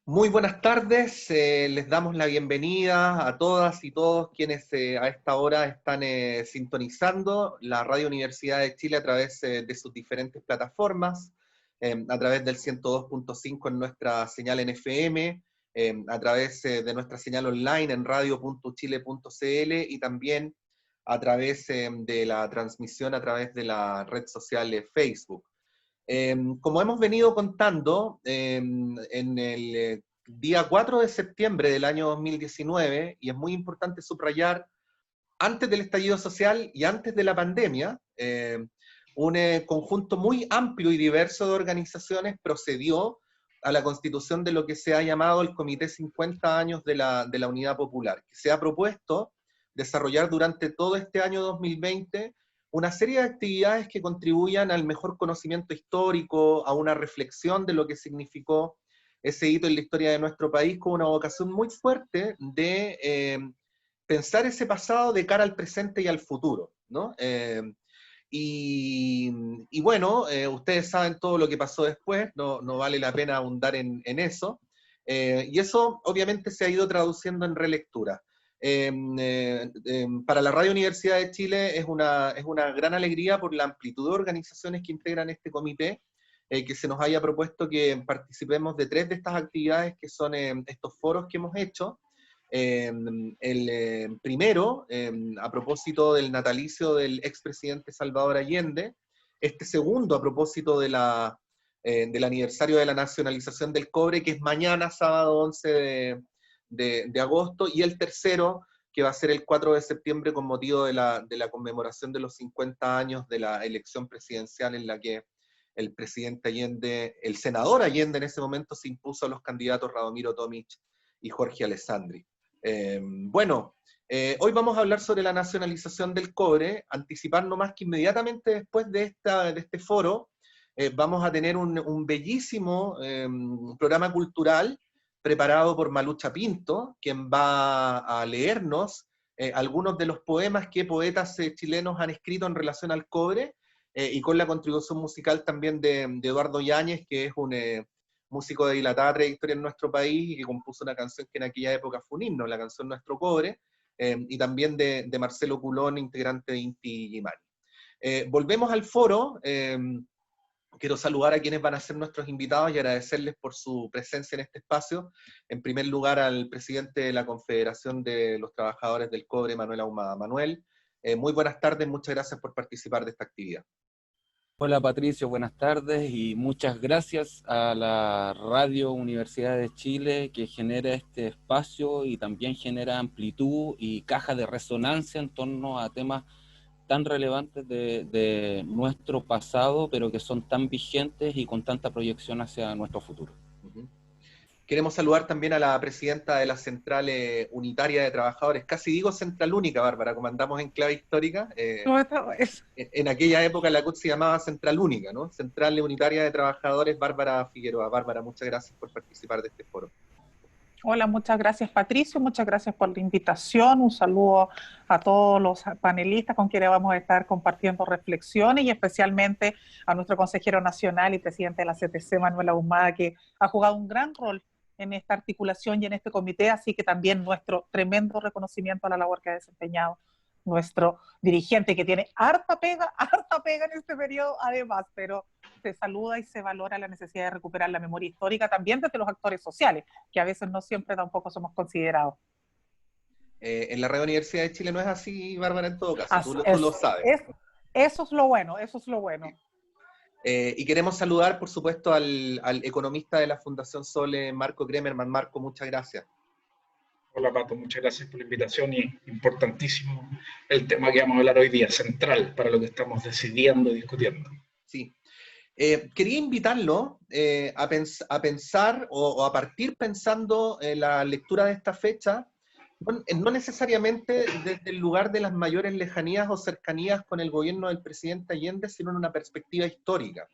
Muy buenas tardes, les damos la bienvenida a todas y todos quienes a esta hora están sintonizando la Radio Universidad de Chile a través de sus diferentes plataformas, a través del 102.5 en nuestra señal en FM, a través de nuestra señal online en radio.chile.cl y también a través de la transmisión a través de la red social Facebook. Como hemos venido contando, en el día 4 de septiembre del año 2019, y es muy importante subrayar, antes del estallido social y antes de la pandemia, un conjunto muy amplio y diverso de organizaciones procedió a la constitución de lo que se ha llamado el Comité 50 años de la Unidad Popular, que se ha propuesto desarrollar durante todo este año 2020 una serie de actividades que contribuyan al mejor conocimiento histórico, a una reflexión de lo que significó ese hito en la historia de nuestro país, con una vocación muy fuerte de pensar ese pasado de cara al presente y al futuro, ¿no? Y bueno, ustedes saben todo lo que pasó después, no vale la pena ahondar en eso, y eso obviamente se ha ido traduciendo en relectura. Para la Radio Universidad de Chile es una gran alegría por la amplitud de organizaciones que integran este comité, que se nos haya propuesto que participemos de 3 de estas actividades que son estos foros que hemos hecho. El primero, a propósito del natalicio del expresidente Salvador Allende, este segundo a propósito del aniversario de la nacionalización del cobre, que es mañana, sábado 11 de agosto, y el tercero, que va a ser el 4 de septiembre con motivo de la conmemoración de los 50 años de la elección presidencial en la que el presidente Allende, el senador Allende en ese momento se impuso a los candidatos Radomiro Tomic y Jorge Alessandri. Bueno, hoy vamos a hablar sobre la nacionalización del cobre, anticipar nomás que inmediatamente después de este foro vamos a tener un bellísimo programa cultural preparado por Malucha Pinto, quien va a leernos algunos de los poemas que poetas chilenos han escrito en relación al cobre, y con la contribución musical también de Eduardo Yáñez, que es un músico de dilatada trayectoria en nuestro país y que compuso una canción que en aquella época fue un himno, la canción Nuestro Cobre, y también de Marcelo Culón, integrante de Inti Illimani. Volvemos al foro. Quiero saludar a quienes van a ser nuestros invitados y agradecerles por su presencia en este espacio. En primer lugar, al presidente de la Confederación de los Trabajadores del Cobre, Manuel Ahumada. Manuel, muy buenas tardes, muchas gracias por participar de esta actividad. Hola Patricio, buenas tardes y muchas gracias a la Radio Universidad de Chile que genera este espacio y también genera amplitud y caja de resonancia en torno a temas tan relevantes de nuestro pasado, pero que son tan vigentes y con tanta proyección hacia nuestro futuro. Queremos saludar también a la presidenta de la Central Unitaria de Trabajadores, casi digo Central Única, Bárbara, como andamos en clave histórica. En aquella época la CUT se llamaba Central Única, ¿no? Central Unitaria de Trabajadores, Bárbara Figueroa. Bárbara, muchas gracias por participar de este foro. Hola, muchas gracias Patricio, muchas gracias por la invitación, un saludo a todos los panelistas con quienes vamos a estar compartiendo reflexiones y especialmente a nuestro consejero nacional y presidente de la CTC, Manuel Ahumada, que ha jugado un gran rol en esta articulación y en este comité, así que también nuestro tremendo reconocimiento a la labor que ha desempeñado nuestro dirigente, que tiene harta pega en este periodo además, pero se saluda y se valora la necesidad de recuperar la memoria histórica también desde los actores sociales, que a veces no siempre tampoco somos considerados. En la Radio Universidad de Chile no es así, Bárbara, en todo caso, tú lo sabes. Eso es lo bueno, eso es lo bueno. Y queremos saludar, por supuesto, al economista de la Fundación Sole, Marco Kremerman. Marco, muchas gracias. Hola Pato, muchas gracias por la invitación y importantísimo el tema que vamos a hablar hoy día, central para lo que estamos decidiendo y discutiendo. Sí. Quería invitarlo a pensar o a partir pensando en la lectura de esta fecha, no necesariamente desde el lugar de las mayores lejanías o cercanías con el gobierno del presidente Allende, sino en una perspectiva histórica.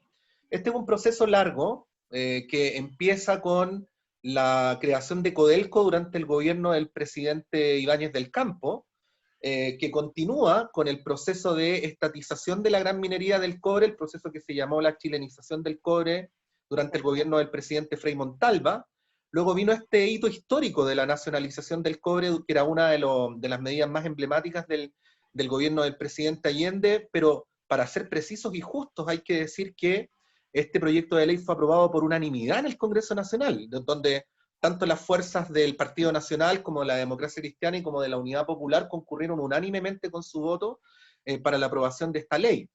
Este es un proceso largo que empieza con la creación de Codelco durante el gobierno del presidente Ibáñez del Campo, que continúa con el proceso de estatización de la gran minería del cobre, el proceso que se llamó la chilenización del cobre durante el gobierno del presidente Frei Montalva, Luego vino este hito histórico de la nacionalización del cobre, que era una de las medidas más emblemáticas del gobierno del presidente Allende, pero para ser precisos y justos hay que decir que este proyecto de ley fue aprobado por unanimidad en el Congreso Nacional, donde tanto las fuerzas del Partido Nacional como de la Democracia Cristiana y como de la Unidad Popular concurrieron unánimemente con su voto para la aprobación de esta ley.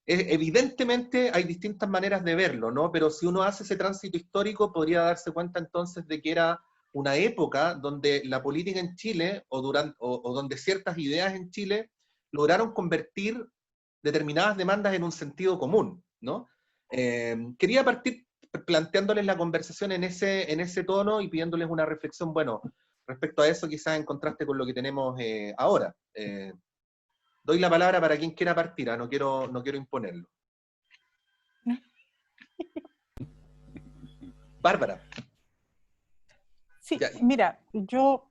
Evidentemente hay distintas maneras de verlo, ¿no? Pero si uno hace ese tránsito histórico, podría darse cuenta entonces de que era una época donde la política en Chile, o donde ciertas ideas en Chile, lograron convertir determinadas demandas en un sentido común, ¿no? Quería partir planteándoles la conversación en ese tono y pidiéndoles una reflexión, bueno, respecto a eso, quizás en contraste con lo que tenemos ahora. Doy la palabra para quien quiera partir, no quiero imponerlo. Bárbara. Sí, mira, yo,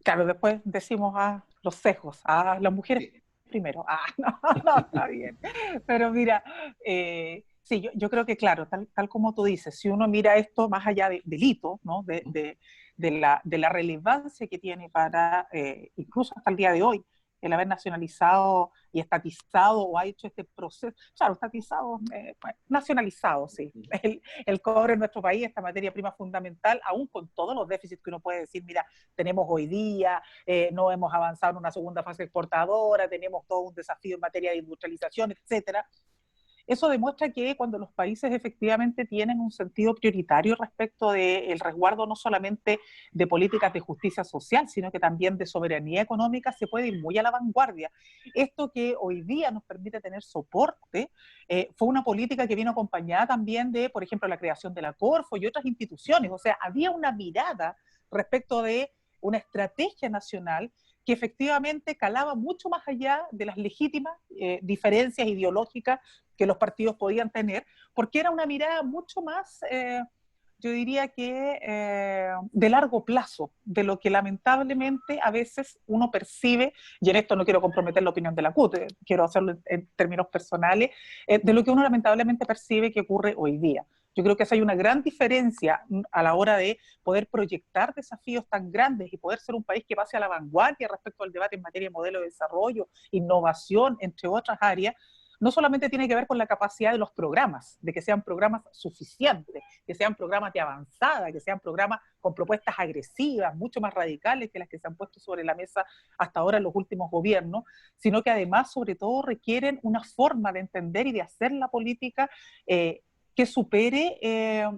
claro, después decimos a los sesgos, a las mujeres sí. Primero. No, está bien. Pero mira, sí, yo creo que claro, tal como tú dices, si uno mira esto más allá del hito, ¿no? de la relevancia que tiene para, incluso hasta el día de hoy, el haber nacionalizado y estatizado o ha hecho este proceso, claro, estatizado, nacionalizado, sí, el cobre en nuestro país, esta materia prima fundamental, aún con todos los déficits que uno puede decir, mira, tenemos hoy día, no hemos avanzado en una segunda fase exportadora, tenemos todo un desafío en materia de industrialización, etcétera. Eso demuestra que cuando los países efectivamente tienen un sentido prioritario respecto del resguardo no solamente de políticas de justicia social, sino que también de soberanía económica, se puede ir muy a la vanguardia. Esto que hoy día nos permite tener soporte fue una política que vino acompañada también de, por ejemplo, la creación de la Corfo y otras instituciones. O sea, había una mirada respecto de una estrategia nacional que efectivamente calaba mucho más allá de las legítimas diferencias ideológicas que los partidos podían tener, porque era una mirada mucho más, yo diría que de largo plazo, de lo que lamentablemente a veces uno percibe, y en esto no quiero comprometer la opinión de la CUT, quiero hacerlo en términos personales, de lo que uno lamentablemente percibe que ocurre hoy día. Yo creo que esa hay una gran diferencia a la hora de poder proyectar desafíos tan grandes y poder ser un país que pase a la vanguardia respecto al debate en materia de modelo de desarrollo, innovación, entre otras áreas. No solamente tiene que ver con la capacidad de los programas, de que sean programas suficientes, que sean programas de avanzada, que sean programas con propuestas agresivas, mucho más radicales que las que se han puesto sobre la mesa hasta ahora en los últimos gobiernos, sino que además, sobre todo, requieren una forma de entender y de hacer la política que supere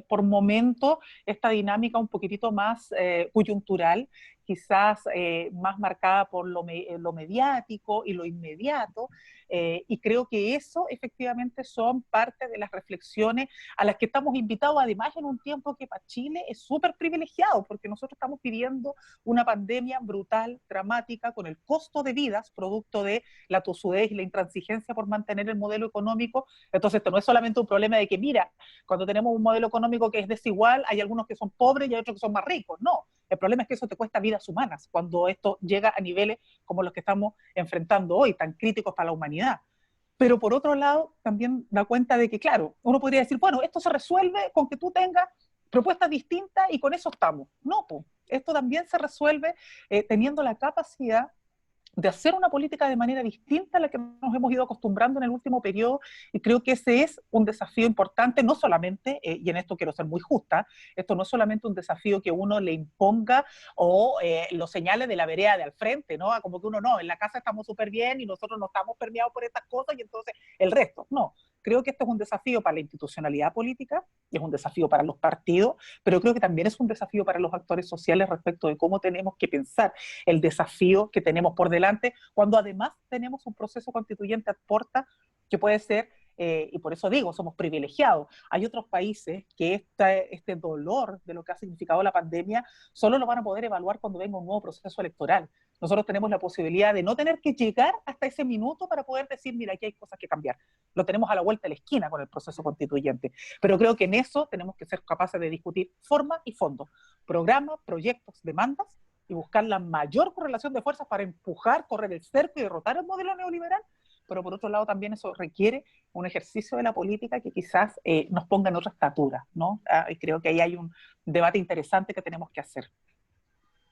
por momentos esta dinámica un poquitito más coyuntural, quizás más marcada por lo mediático y lo inmediato, y creo que eso efectivamente son parte de las reflexiones a las que estamos invitados, además en un tiempo que para Chile es súper privilegiado, porque nosotros estamos viviendo una pandemia brutal, dramática, con el costo de vidas, producto de la tosudez y la intransigencia por mantener el modelo económico. Entonces esto no es solamente un problema de que, mira, cuando tenemos un modelo económico que es desigual, hay algunos que son pobres y hay otros que son más ricos. No, el problema es que eso te cuesta vidas humanas cuando esto llega a niveles como los que estamos enfrentando hoy, tan críticos para la humanidad. Pero por otro lado, también da cuenta de que, claro, uno podría decir, bueno, esto se resuelve con que tú tengas propuestas distintas y con eso estamos. No, pues, esto también se resuelve teniendo la capacidad de hacer una política de manera distinta a la que nos hemos ido acostumbrando en el último periodo, y creo que ese es un desafío importante, no solamente, y en esto quiero ser muy justa, esto no es solamente un desafío que uno le imponga o lo señale de la vereda de al frente, ¿no? Como que uno no, en la casa estamos súper bien y nosotros no estamos permeados por estas cosas y entonces el resto, no. Creo que esto es un desafío para la institucionalidad política, y es un desafío para los partidos, pero creo que también es un desafío para los actores sociales respecto de cómo tenemos que pensar el desafío que tenemos por delante, cuando además tenemos un proceso constituyente a puerta que puede ser, y por eso digo, somos privilegiados. Hay otros países que este dolor de lo que ha significado la pandemia solo lo van a poder evaluar cuando venga un nuevo proceso electoral. Nosotros tenemos la posibilidad de no tener que llegar hasta ese minuto para poder decir, mira, aquí hay cosas que cambiar. Lo tenemos a la vuelta de la esquina con el proceso constituyente. Pero creo que en eso tenemos que ser capaces de discutir forma y fondo, programas, proyectos, demandas, y buscar la mayor correlación de fuerzas para empujar, correr el cerco y derrotar el modelo neoliberal, pero por otro lado también eso requiere un ejercicio de la política que quizás nos ponga en otra estatura, ¿no? Y creo que ahí hay un debate interesante que tenemos que hacer.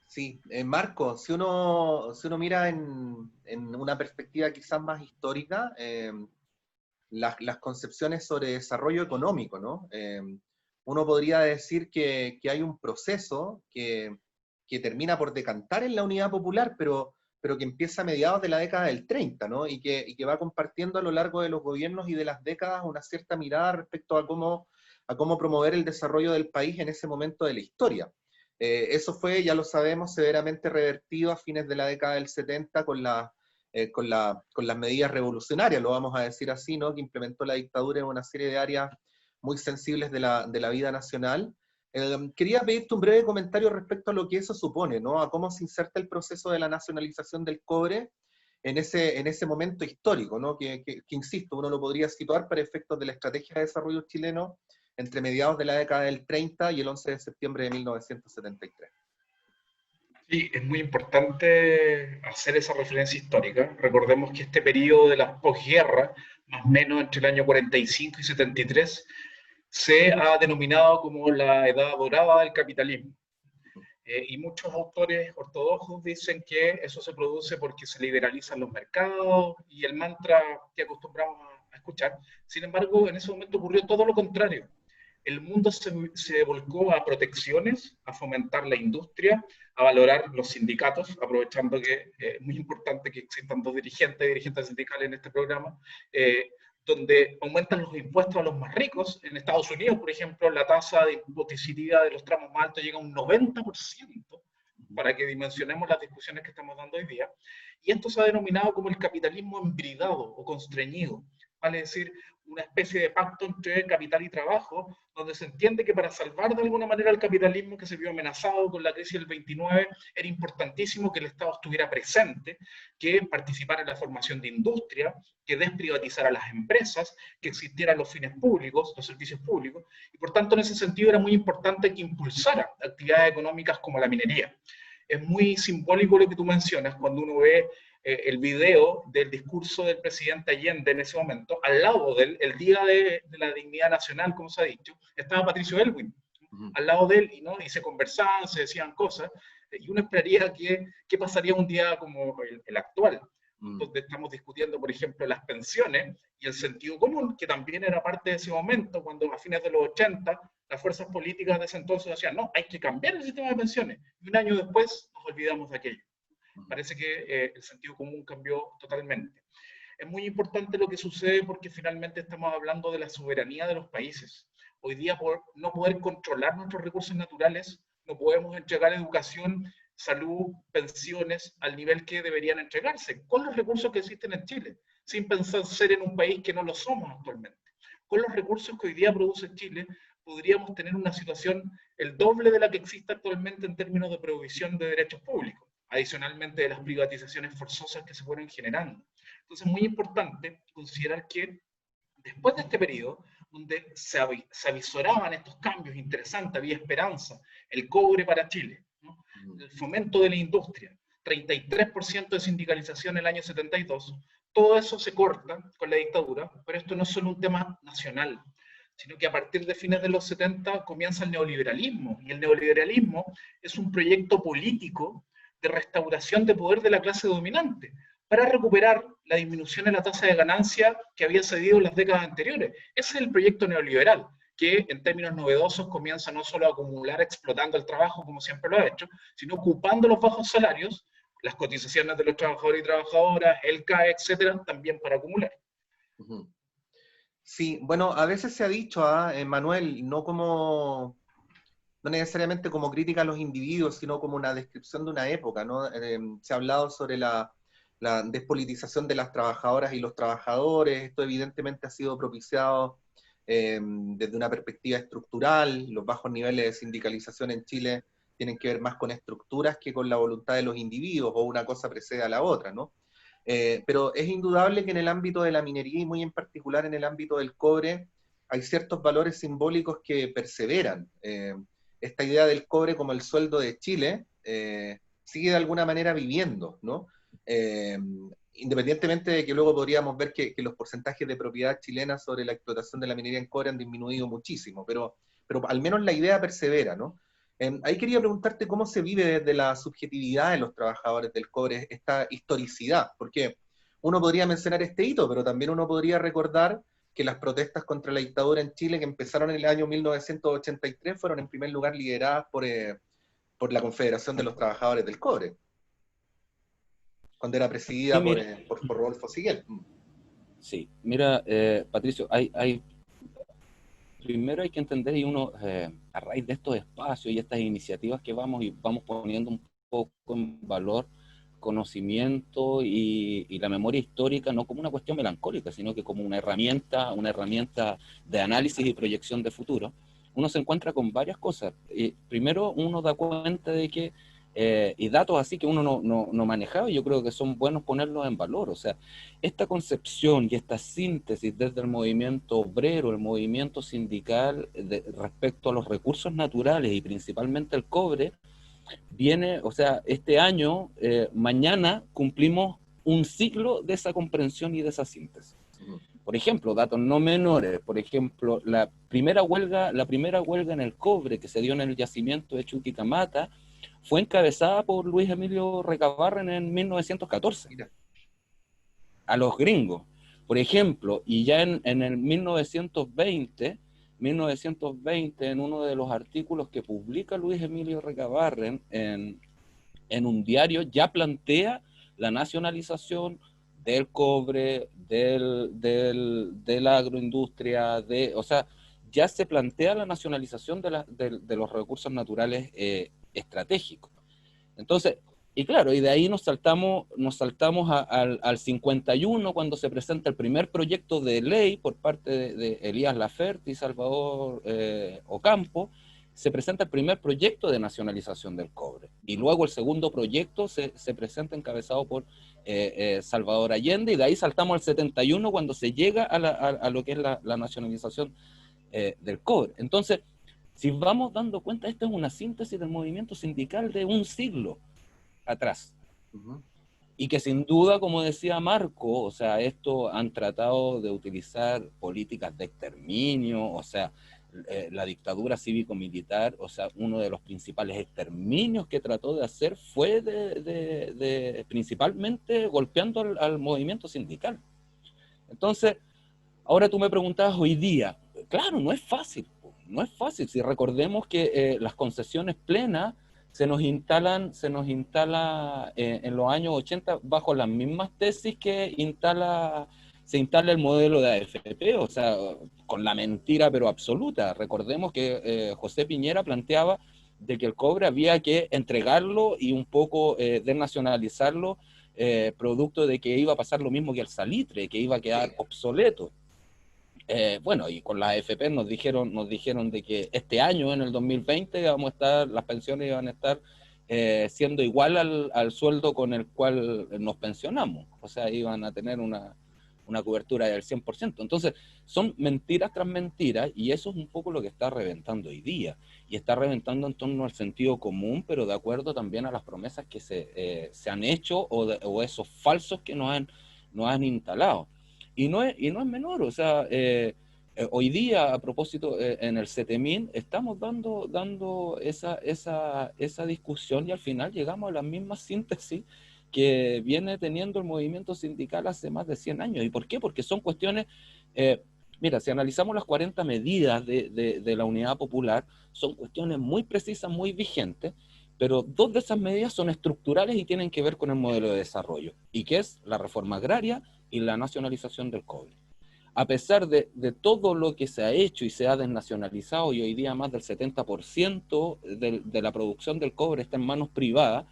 Sí, Marco, si uno mira en una perspectiva quizás más histórica, las concepciones sobre desarrollo económico, ¿no? Uno podría decir que hay un proceso que termina por decantar en la unidad popular, pero que empieza a mediados de la década del 30, ¿no? Y que va compartiendo a lo largo de los gobiernos y de las décadas una cierta mirada respecto a cómo promover el desarrollo del país en ese momento de la historia. Eso fue, ya lo sabemos, severamente revertido a fines de la década del 70 con las medidas revolucionarias, lo vamos a decir así, ¿no? Que implementó la dictadura en una serie de áreas muy sensibles de la vida nacional. Quería pedirte un breve comentario respecto a lo que eso supone, ¿no? A cómo se inserta el proceso de la nacionalización del cobre en ese momento histórico, ¿no? Que insisto, uno lo podría situar para efectos de la estrategia de desarrollo chileno entre mediados de la década del 30 y el 11 de septiembre de 1973. Sí, es muy importante hacer esa referencia histórica. Recordemos que este periodo de la posguerra, más o menos entre el año 45 y 73, se ha denominado como la edad dorada del capitalismo. Y muchos autores ortodoxos dicen que eso se produce porque se liberalizan los mercados y el mantra que acostumbramos a escuchar. Sin embargo, en ese momento ocurrió todo lo contrario. El mundo se volcó a protecciones, a fomentar la industria, a valorar los sindicatos, aprovechando que es muy importante que existan dos dirigentes sindicales en este programa, donde aumentan los impuestos a los más ricos. En Estados Unidos, por ejemplo, la tasa de impositividad de los tramos más altos llega a un 90%, para que dimensionemos las discusiones que estamos dando hoy día. Y esto se ha denominado como el capitalismo embridado o constreñido, vale decir, una especie de pacto entre capital y trabajo, donde se entiende que para salvar de alguna manera el capitalismo que se vio amenazado con la crisis del 29, era importantísimo que el Estado estuviera presente, que participara en la formación de industria, que desprivatizara las empresas, que existieran los fines públicos, los servicios públicos, y por tanto en ese sentido era muy importante que impulsara actividades económicas como la minería. Es muy simbólico lo que tú mencionas cuando uno ve el video del discurso del presidente Allende en ese momento, al lado de él, el Día de la Dignidad Nacional, como se ha dicho, estaba Patricio Aylwin, al lado de él, y se conversaban, se decían cosas, y uno esperaría qué pasaría un día como el actual, donde estamos discutiendo, por ejemplo, las pensiones y el sentido común, que también era parte de ese momento, cuando a fines de los 80, las fuerzas políticas de ese entonces decían, no, hay que cambiar el sistema de pensiones, y un año después nos olvidamos de aquello. Parece que el sentido común cambió totalmente. Es muy importante lo que sucede porque finalmente estamos hablando de la soberanía de los países. Hoy día, por no poder controlar nuestros recursos naturales, no podemos entregar educación, salud, pensiones al nivel que deberían entregarse, con los recursos que existen en Chile, sin pensar ser en un país que no lo somos actualmente. Con los recursos que hoy día produce Chile, podríamos tener una situación el doble de la que existe actualmente en términos de provisión de derechos públicos, adicionalmente de las privatizaciones forzosas que se fueron generando. Entonces es muy importante considerar que después de este periodo, donde se avisoraban estos cambios interesantes, había esperanza, el cobre para Chile, ¿no? El fomento de la industria, 33% de sindicalización en el año 72, todo eso se corta con la dictadura, pero esto no es solo un tema nacional, sino que a partir de fines de los 70 comienza el neoliberalismo, y el neoliberalismo es un proyecto político de restauración de poder de la clase dominante, para recuperar la disminución en la tasa de ganancia que había cedido en las décadas anteriores. Ese es el proyecto neoliberal, que en términos novedosos comienza no solo a acumular explotando el trabajo, como siempre lo ha hecho, sino ocupando los bajos salarios, las cotizaciones de los trabajadores y trabajadoras, el CAE, etcétera, también para acumular. Sí, bueno, a veces se ha dicho, Manuel, no necesariamente como crítica a los individuos, sino como una descripción de una época, ¿no? Se ha hablado sobre la despolitización de las trabajadoras y los trabajadores. Esto evidentemente ha sido propiciado desde una perspectiva estructural. Los bajos niveles de sindicalización en Chile tienen que ver más con estructuras que con la voluntad de los individuos, o una cosa precede a la otra, ¿no? Pero es indudable que en el ámbito de la minería, y muy en particular en el ámbito del cobre, hay ciertos valores simbólicos que perseveran. Esta idea del cobre como el sueldo de Chile sigue de alguna manera viviendo, ¿no? independientemente de que luego podríamos ver que los porcentajes de propiedad chilena sobre la explotación de la minería en cobre han disminuido muchísimo, pero al menos la idea persevera, ¿no? Ahí quería preguntarte cómo se vive desde la subjetividad de los trabajadores del cobre esta historicidad, porque uno podría mencionar este hito, pero también uno podría recordar que las protestas contra la dictadura en Chile, que empezaron en el año 1983, fueron en primer lugar lideradas por la Confederación de los Trabajadores del Cobre, cuando era Sí, presidida mira, por Rodolfo Siguel. sí, mira, Patricio, primero hay que entender, y uno, a raíz de estos espacios y estas iniciativas que vamos poniendo un poco en valor conocimiento y la memoria histórica, no como una cuestión melancólica, sino que como una herramienta de análisis y proyección de futuro. Uno se encuentra con varias cosas. Primero, uno da cuenta de que, y datos así que uno no manejaba, y yo creo que son buenos ponerlos en valor. O sea, esta concepción y esta síntesis desde el movimiento obrero, el movimiento sindical, respecto a los recursos naturales y principalmente el cobre, viene, o sea, este año, mañana cumplimos un ciclo de esa comprensión y de esa síntesis. Por ejemplo, datos no menores, por ejemplo, la primera huelga en el cobre que se dio en el yacimiento de Chuquicamata fue encabezada por Luis Emilio Recabarren en 1914. Mira. A los gringos, por ejemplo, y ya en el 1920, en uno de los artículos que publica Luis Emilio Recabarren en un diario, ya plantea la nacionalización del cobre, de la agroindustria, o sea, ya se plantea la nacionalización de los recursos naturales estratégicos. Entonces, y claro, y de ahí nos saltamos al 51, cuando se presenta el primer proyecto de ley por parte de Elías Laferte y Salvador Ocampo. Se presenta el primer proyecto de nacionalización del cobre. Y luego el segundo proyecto se presenta encabezado por Salvador Allende, y de ahí saltamos al 71, cuando se llega a lo que es la nacionalización del cobre. Entonces, si vamos dando cuenta, esto es una síntesis del movimiento sindical de un siglo atrás. Y que sin duda, como decía Marco, o sea, esto han tratado de utilizar políticas de exterminio, o sea, la dictadura cívico-militar, o sea, uno de los principales exterminios que trató de hacer fue principalmente golpeando al movimiento sindical. Entonces, ahora tú me preguntabas hoy día, claro, no es fácil, si recordemos que las concesiones plenas se nos instala en los años 80 bajo las mismas tesis que se instala el modelo de AFP, o sea, con la mentira pero absoluta. Recordemos que José Piñera planteaba de que el cobre había que entregarlo y un poco desnacionalizarlo, producto de que iba a pasar lo mismo que el salitre, que iba a quedar obsoleto. Bueno, y con las AFP nos dijeron de que este año, en el 2020, las pensiones iban a estar siendo igual al sueldo con el cual nos pensionamos. O sea, iban a tener una cobertura del 100%. Entonces, son mentiras tras mentiras, y eso es un poco lo que está reventando hoy día. Y está reventando en torno al sentido común, pero de acuerdo también a las promesas que se han hecho, o esos falsos que nos han instalado. Y no es menor, o sea, hoy día, a propósito, en el CETEMIN, estamos dando esa discusión, y al final llegamos a la misma síntesis que viene teniendo el movimiento sindical hace más de 100 años. ¿Y por qué? Porque son cuestiones, mira, si analizamos las 40 medidas de la Unidad Popular, son cuestiones muy precisas, muy vigentes, pero dos de esas medidas son estructurales y tienen que ver con el modelo de desarrollo, y que es la reforma agraria y la nacionalización del cobre. A pesar de todo lo que se ha hecho y se ha desnacionalizado, y hoy día más del 70% de la producción del cobre está en manos privadas,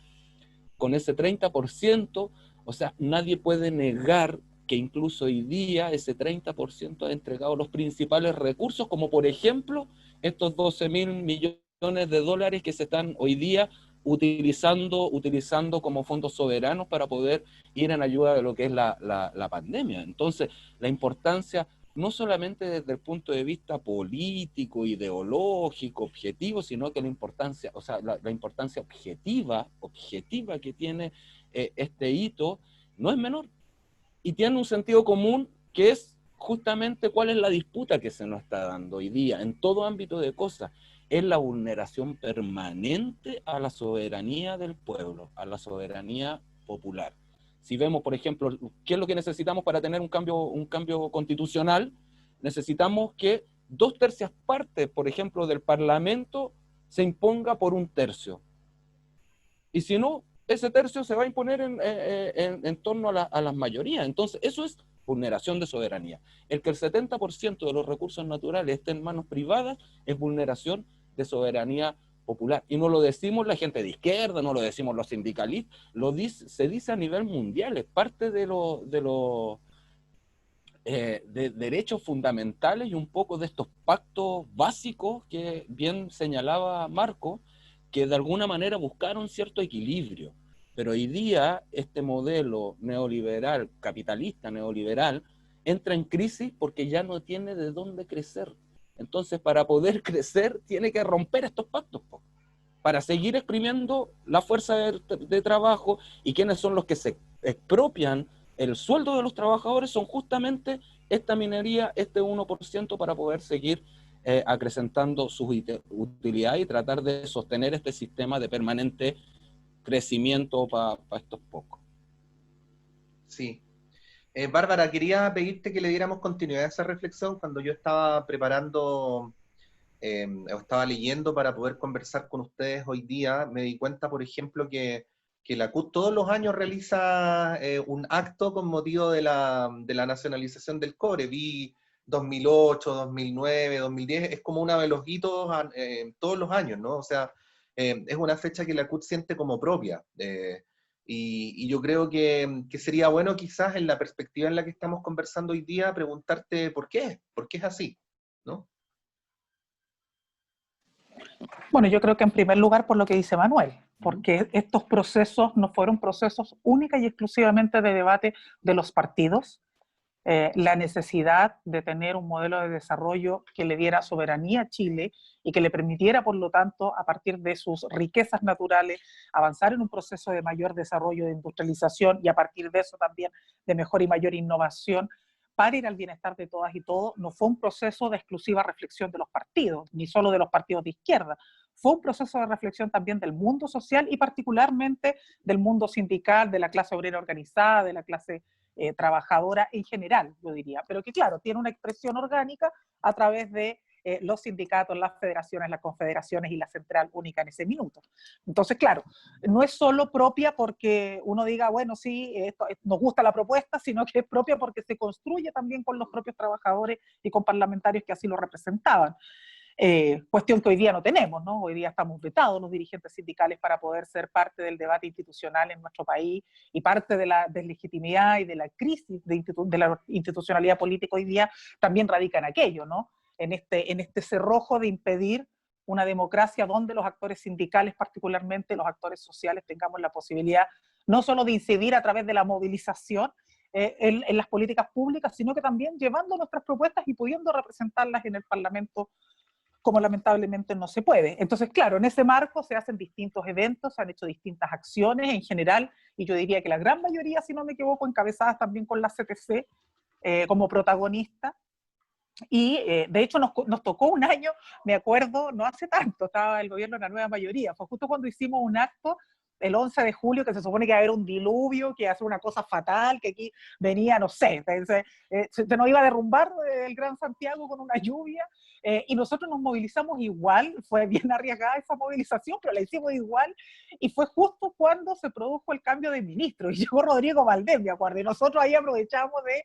con ese 30%, o sea, nadie puede negar que incluso hoy día ese 30% ha entregado los principales recursos, como por ejemplo estos 12.000 millones de dólares que se están hoy día utilizando como fondos soberanos para poder ir en ayuda de lo que es la pandemia. Entonces, la importancia, no solamente desde el punto de vista político, ideológico, objetivo, sino que la importancia, o sea, la importancia objetiva que tiene este hito, no es menor. y tiene un sentido común que es justamente cuál es la disputa que se nos está dando hoy día en todo ámbito de cosas. Es la vulneración permanente a la soberanía del pueblo, a la soberanía popular. Si vemos, por ejemplo, qué es lo que necesitamos para tener un cambio constitucional, necesitamos que 2/3 partes, por ejemplo, del Parlamento se imponga por 1/3. Y si no, ese tercio se va a imponer en torno a las mayorías. Entonces, eso es vulneración de soberanía. El que el 70% de los recursos naturales estén en manos privadas es vulneración de soberanía popular. Y no lo decimos la gente de izquierda, no lo decimos los sindicalistas, se dice a nivel mundial, es parte de derechos fundamentales y un poco de estos pactos básicos que bien señalaba Marco, que de alguna manera buscaron cierto equilibrio. Pero hoy día este modelo neoliberal, capitalista neoliberal, entra en crisis porque ya no tiene de dónde crecer. Entonces, para poder crecer, tiene que romper estos pactos, para seguir exprimiendo la fuerza de trabajo, y quienes son los que se expropian el sueldo de los trabajadores son justamente esta minería, este 1%, para poder seguir acrecentando sus utilidades y tratar de sostener este sistema de permanente crecimiento para estos pocos. Sí. Bárbara, quería pedirte que le diéramos continuidad a esa reflexión. Cuando yo estaba preparando o estaba leyendo para poder conversar con ustedes hoy día, me di cuenta, por ejemplo, que la CUT todos los años realiza un acto con motivo de la nacionalización del cobre. Vi 2008, 2009, 2010, es como uno de los hitos todos los años, ¿no? O sea, es una fecha que la CUT siente como propia. Y yo creo que sería bueno quizás en la perspectiva en la que estamos conversando hoy día preguntarte por qué es así, ¿no? Bueno, yo creo que en primer lugar por lo que dice Manuel, porque estos procesos no fueron procesos única y exclusivamente de debate de los partidos. La necesidad de tener un modelo de desarrollo que le diera soberanía a Chile y que le permitiera, por lo tanto, a partir de sus riquezas naturales, avanzar en un proceso de mayor desarrollo, de industrialización, y a partir de eso también de mejor y mayor innovación, para ir al bienestar de todas y todos. No fue un proceso de exclusiva reflexión de los partidos, ni solo de los partidos de izquierda. Fue un proceso de reflexión también del mundo social y particularmente del mundo sindical, de la clase obrera organizada, de la clase trabajadora en general, yo diría, pero que claro, tiene una expresión orgánica a través de los sindicatos, las federaciones, las confederaciones y la central única en ese minuto. Entonces, claro, no es solo propia porque uno diga, bueno, sí, nos gusta la propuesta, sino que es propia porque se construye también con los propios trabajadores y con parlamentarios que así lo representaban. Cuestión que hoy día no tenemos, ¿no? Hoy día estamos vetados los dirigentes sindicales para poder ser parte del debate institucional en nuestro país, y parte de la deslegitimidad y de la crisis de la institucionalidad política hoy día también radica en aquello, ¿no? En este cerrojo de impedir una democracia donde los actores sindicales, particularmente los actores sociales, tengamos la posibilidad no solo de incidir a través de la movilización en las políticas públicas, sino que también llevando nuestras propuestas y pudiendo representarlas en el Parlamento, como lamentablemente no se puede. Entonces, claro, en ese marco se hacen distintos eventos, se han hecho distintas acciones en general, y yo diría que la gran mayoría, si no me equivoco, encabezadas también con la CTC como protagonista. Y de hecho nos tocó un año, me acuerdo, no hace tanto, estaba el gobierno de la nueva mayoría, fue justo cuando hicimos un acto el 11 de julio, que se supone que iba a haber un diluvio, que iba a ser una cosa fatal, que aquí venía, no sé, se nos iba a derrumbar el Gran Santiago con una lluvia, y nosotros nos movilizamos igual. Fue bien arriesgada esa movilización, pero la hicimos igual, y fue justo cuando se produjo el cambio de ministro, y llegó Rodrigo Valdés, me acuerdo, y nosotros ahí aprovechamos de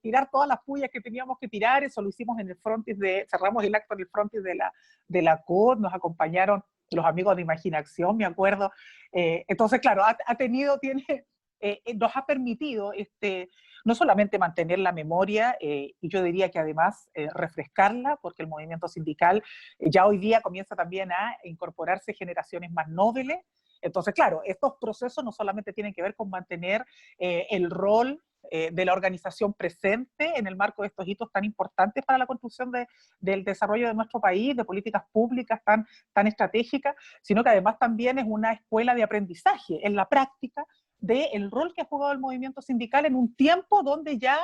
tirar todas las pullas que teníamos que tirar. Eso lo hicimos en el frontis cerramos el acto en el frontis de la CUT, nos acompañaron los amigos de Imaginación, me acuerdo. Entonces, claro, nos ha permitido no solamente mantener la memoria, y yo diría que además refrescarla, porque el movimiento sindical ya hoy día comienza también a incorporarse generaciones más nobles. Entonces, claro, estos procesos no solamente tienen que ver con mantener el rol de la organización presente en el marco de estos hitos tan importantes para la construcción del desarrollo de nuestro país, de políticas públicas tan estratégicas, sino que además también es una escuela de aprendizaje en la práctica del rol que ha jugado el movimiento sindical en un tiempo donde ya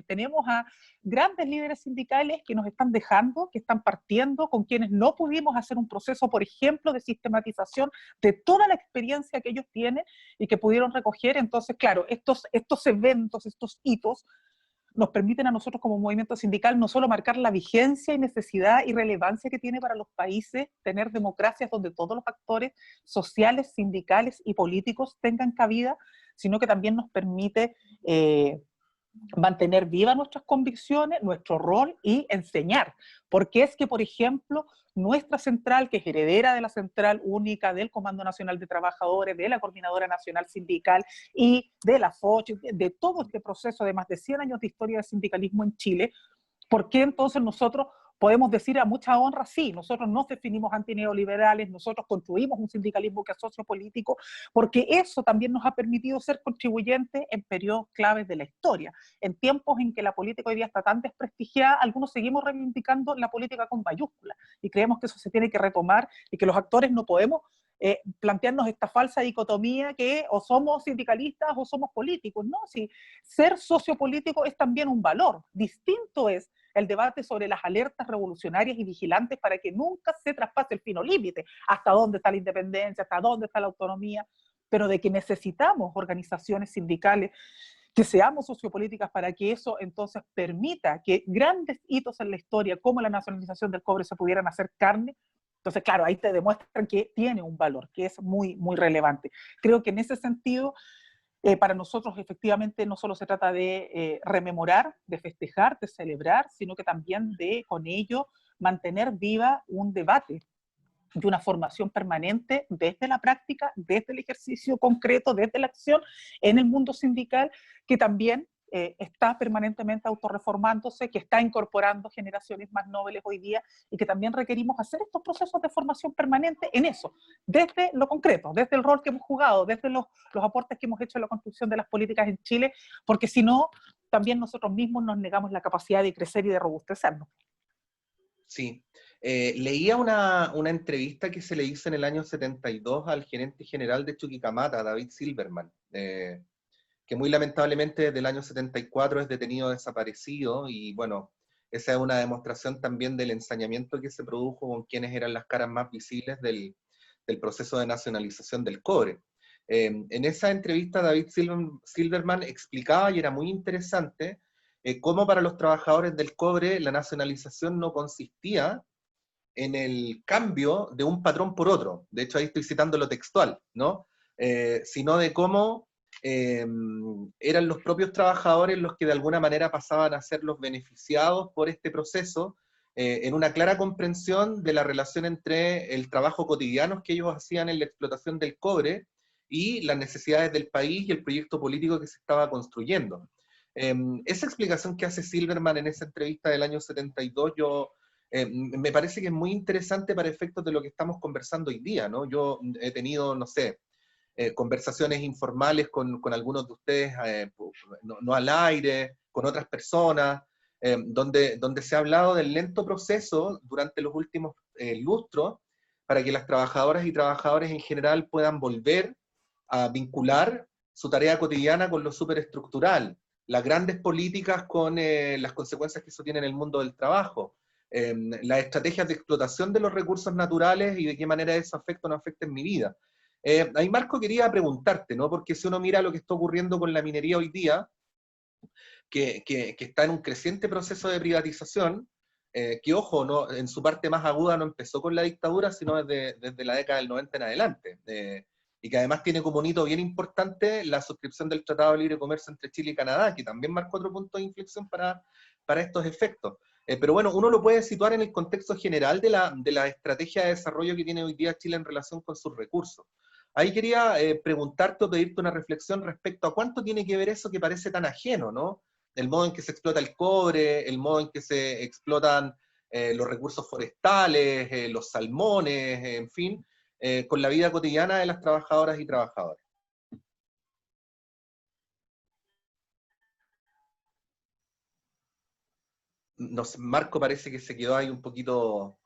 tenemos a grandes líderes sindicales que nos están dejando, que están partiendo, con quienes no pudimos hacer un proceso, por ejemplo, de sistematización de toda la experiencia que ellos tienen y que pudieron recoger. Entonces, claro, estos eventos, estos hitos, nos permiten a nosotros como movimiento sindical no solo marcar la vigencia y necesidad y relevancia que tiene para los países tener democracias donde todos los actores sociales, sindicales y políticos tengan cabida, sino que también nos permite mantener vivas nuestras convicciones, nuestro rol y enseñar. Porque es que, por ejemplo, nuestra central, que es heredera de la Central Única, del Comando Nacional de Trabajadores, de la Coordinadora Nacional Sindical y de la FOCH, de todo este proceso de más de 100 años de historia del sindicalismo en Chile, ¿por qué entonces nosotros podemos decir a mucha honra, sí, nosotros nos definimos antineoliberales, nosotros construimos un sindicalismo que es sociopolítico, porque eso también nos ha permitido ser contribuyentes en periodos claves de la historia? En tiempos en que la política hoy día está tan desprestigiada, algunos seguimos reivindicando la política con mayúsculas y creemos que eso se tiene que retomar y que los actores no podemos plantearnos esta falsa dicotomía que o somos sindicalistas o somos políticos. No, si ser sociopolítico es también un valor. Distinto es el debate sobre las alertas revolucionarias y vigilantes para que nunca se traspase el fino límite, hasta dónde está la independencia, hasta dónde está la autonomía, pero de que necesitamos organizaciones sindicales, que seamos sociopolíticas para que eso entonces permita que grandes hitos en la historia, como la nacionalización del cobre, se pudieran hacer carne. Entonces, claro, ahí te demuestran que tiene un valor, que es muy, muy relevante. Creo que en ese sentido, para nosotros efectivamente no solo se trata de rememorar, de festejar, de celebrar, sino que también de con ello mantener viva un debate de una formación permanente desde la práctica, desde el ejercicio concreto, desde la acción en el mundo sindical, que también está permanentemente autorreformándose, que está incorporando generaciones más nobles hoy día y que también requerimos hacer estos procesos de formación permanente en eso, desde lo concreto, desde el rol que hemos jugado, desde los aportes que hemos hecho en la construcción de las políticas en Chile, porque si no, también nosotros mismos nos negamos la capacidad de crecer y de robustecernos. Sí. Leía una entrevista que se le hizo en el año 72 al gerente general de Chuquicamata, David Silverman, que muy lamentablemente desde el año 74 es detenido desaparecido, y bueno, esa es una demostración también del ensañamiento que se produjo con quienes eran las caras más visibles del proceso de nacionalización del cobre. En esa entrevista David Silverman explicaba, y era muy interesante, cómo para los trabajadores del cobre la nacionalización no consistía en el cambio de un patrón por otro. De hecho, ahí estoy citando lo textual, ¿no? Sino de cómo eran los propios trabajadores los que de alguna manera pasaban a ser los beneficiados por este proceso, en una clara comprensión de la relación entre el trabajo cotidiano que ellos hacían en la explotación del cobre y las necesidades del país y el proyecto político que se estaba construyendo. Esa explicación que hace Silverman en esa entrevista del año 72, me parece que es muy interesante para efectos de lo que estamos conversando hoy día, ¿no? Yo he tenido, no sé, conversaciones informales con algunos de ustedes, no al aire, con otras personas, donde se ha hablado del lento proceso durante los últimos lustros para que las trabajadoras y trabajadores en general puedan volver a vincular su tarea cotidiana con lo superestructural, las grandes políticas con las consecuencias que eso tiene en el mundo del trabajo, las estrategias de explotación de los recursos naturales y de qué manera eso afecta o no afecta en mi vida. Ahí, Marco, quería preguntarte, ¿no? Porque si uno mira lo que está ocurriendo con la minería hoy día, que está en un creciente proceso de privatización, que ojo, no, en su parte más aguda no empezó con la dictadura, sino desde la década del 90 en adelante, y que además tiene como un hito bien importante la suscripción del Tratado de Libre Comercio entre Chile y Canadá, que también marcó otro punto de inflexión para estos efectos. Pero bueno, uno lo puede situar en el contexto general de la estrategia de desarrollo que tiene hoy día Chile en relación con sus recursos. Ahí quería preguntarte o pedirte una reflexión respecto a cuánto tiene que ver eso que parece tan ajeno, ¿no? El modo en que se explota el cobre, el modo en que se explotan los recursos forestales, los salmones, en fin, con la vida cotidiana de las trabajadoras y trabajadores. Marco parece que se quedó ahí un poquito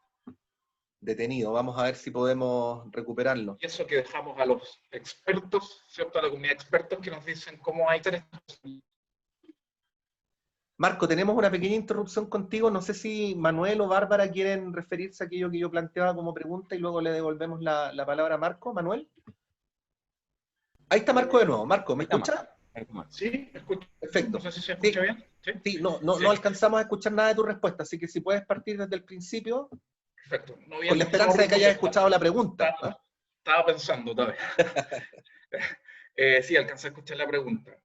detenido. Vamos a ver si podemos recuperarlo. Y eso que dejamos a los expertos, ¿cierto? A la comunidad de expertos que nos dicen cómo hay que hacer esto. Marco, tenemos una pequeña interrupción contigo. No sé si Manuel o Bárbara quieren referirse a aquello que yo planteaba como pregunta y luego le devolvemos la palabra a Marco. ¿Manuel? Ahí está Marco de nuevo. Marco, ¿me escuchas? Sí, escucho. Perfecto. No sé si se escucha bien. Sí, no alcanzamos a escuchar nada de tu respuesta, así que si puedes partir desde el principio, perfecto. No con la esperanza de que hayas escuchado la pregunta. Estaba pensando todavía. Sí, alcancé a escuchar la pregunta.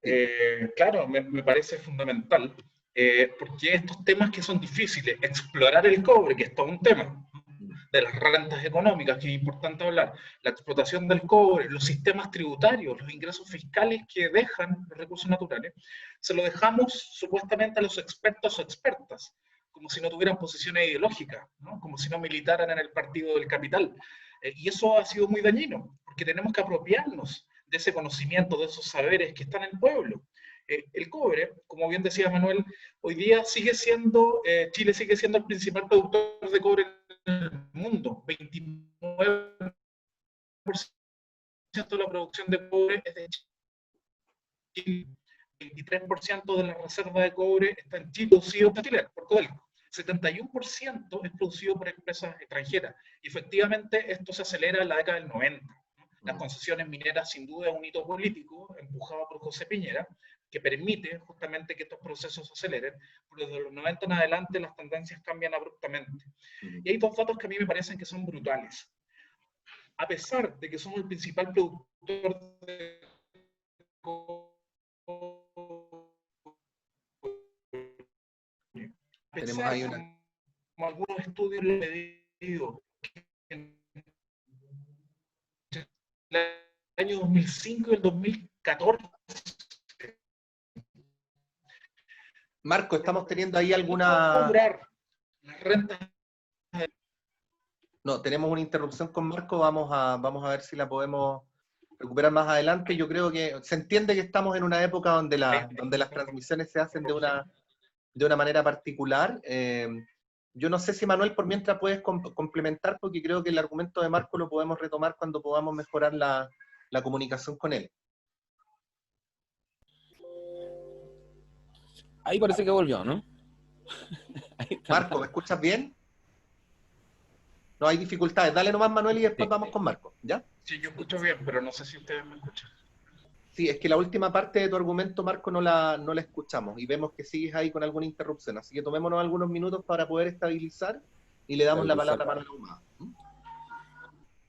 Claro, me parece fundamental, porque estos temas que son difíciles, explorar el cobre, que es todo un tema, de las rentas económicas, que es importante hablar, la explotación del cobre, los sistemas tributarios, los ingresos fiscales que dejan los recursos naturales, se lo dejamos supuestamente a los expertos o expertas, como si no tuvieran posiciones ideológicas, ¿no? Como si no militaran en el partido del capital. Y eso ha sido muy dañino, porque tenemos que apropiarnos de ese conocimiento, de esos saberes que están en el pueblo. El cobre, como bien decía Manuel, hoy día sigue siendo, Chile sigue siendo el principal productor de cobre en el mundo. 29% de la producción de cobre es de Chile. 23% de la reserva de cobre está en Chile, producido por Chile, por Codelco. 71% es producido por empresas extranjeras. Y efectivamente esto se acelera en la década del 90. Las concesiones mineras sin duda es un hito político empujado por José Piñera, que permite justamente que estos procesos se aceleren, pero desde los 90 en adelante las tendencias cambian abruptamente. Y hay dos datos que a mí me parecen que son brutales. A pesar de que somos el principal productor de tenemos ahí una... como algunos estudios lo han medido, en el año 2005 y el 2014. Marco, estamos teniendo ahí alguna... Cobrar las rentas. No, tenemos una interrupción con Marco, vamos a ver si la podemos recuperar más adelante. Yo creo que se entiende que estamos en una época donde las transmisiones se hacen de una manera particular. Yo no sé si Manuel por mientras puedes complementar, porque creo que el argumento de Marco lo podemos retomar cuando podamos mejorar la comunicación con él. Ahí parece que volvió, ¿no? Marco, ¿me escuchas bien? No hay dificultades. Dale nomás, Manuel, y después vamos con Marco, ¿ya? Sí, yo escucho bien, pero no sé si ustedes me escuchan. Sí, es que la última parte de tu argumento, Marco, no la escuchamos y vemos que sigues ahí con alguna interrupción. Así que tomémonos algunos minutos para poder estabilizar y le damos la palabra para la humana.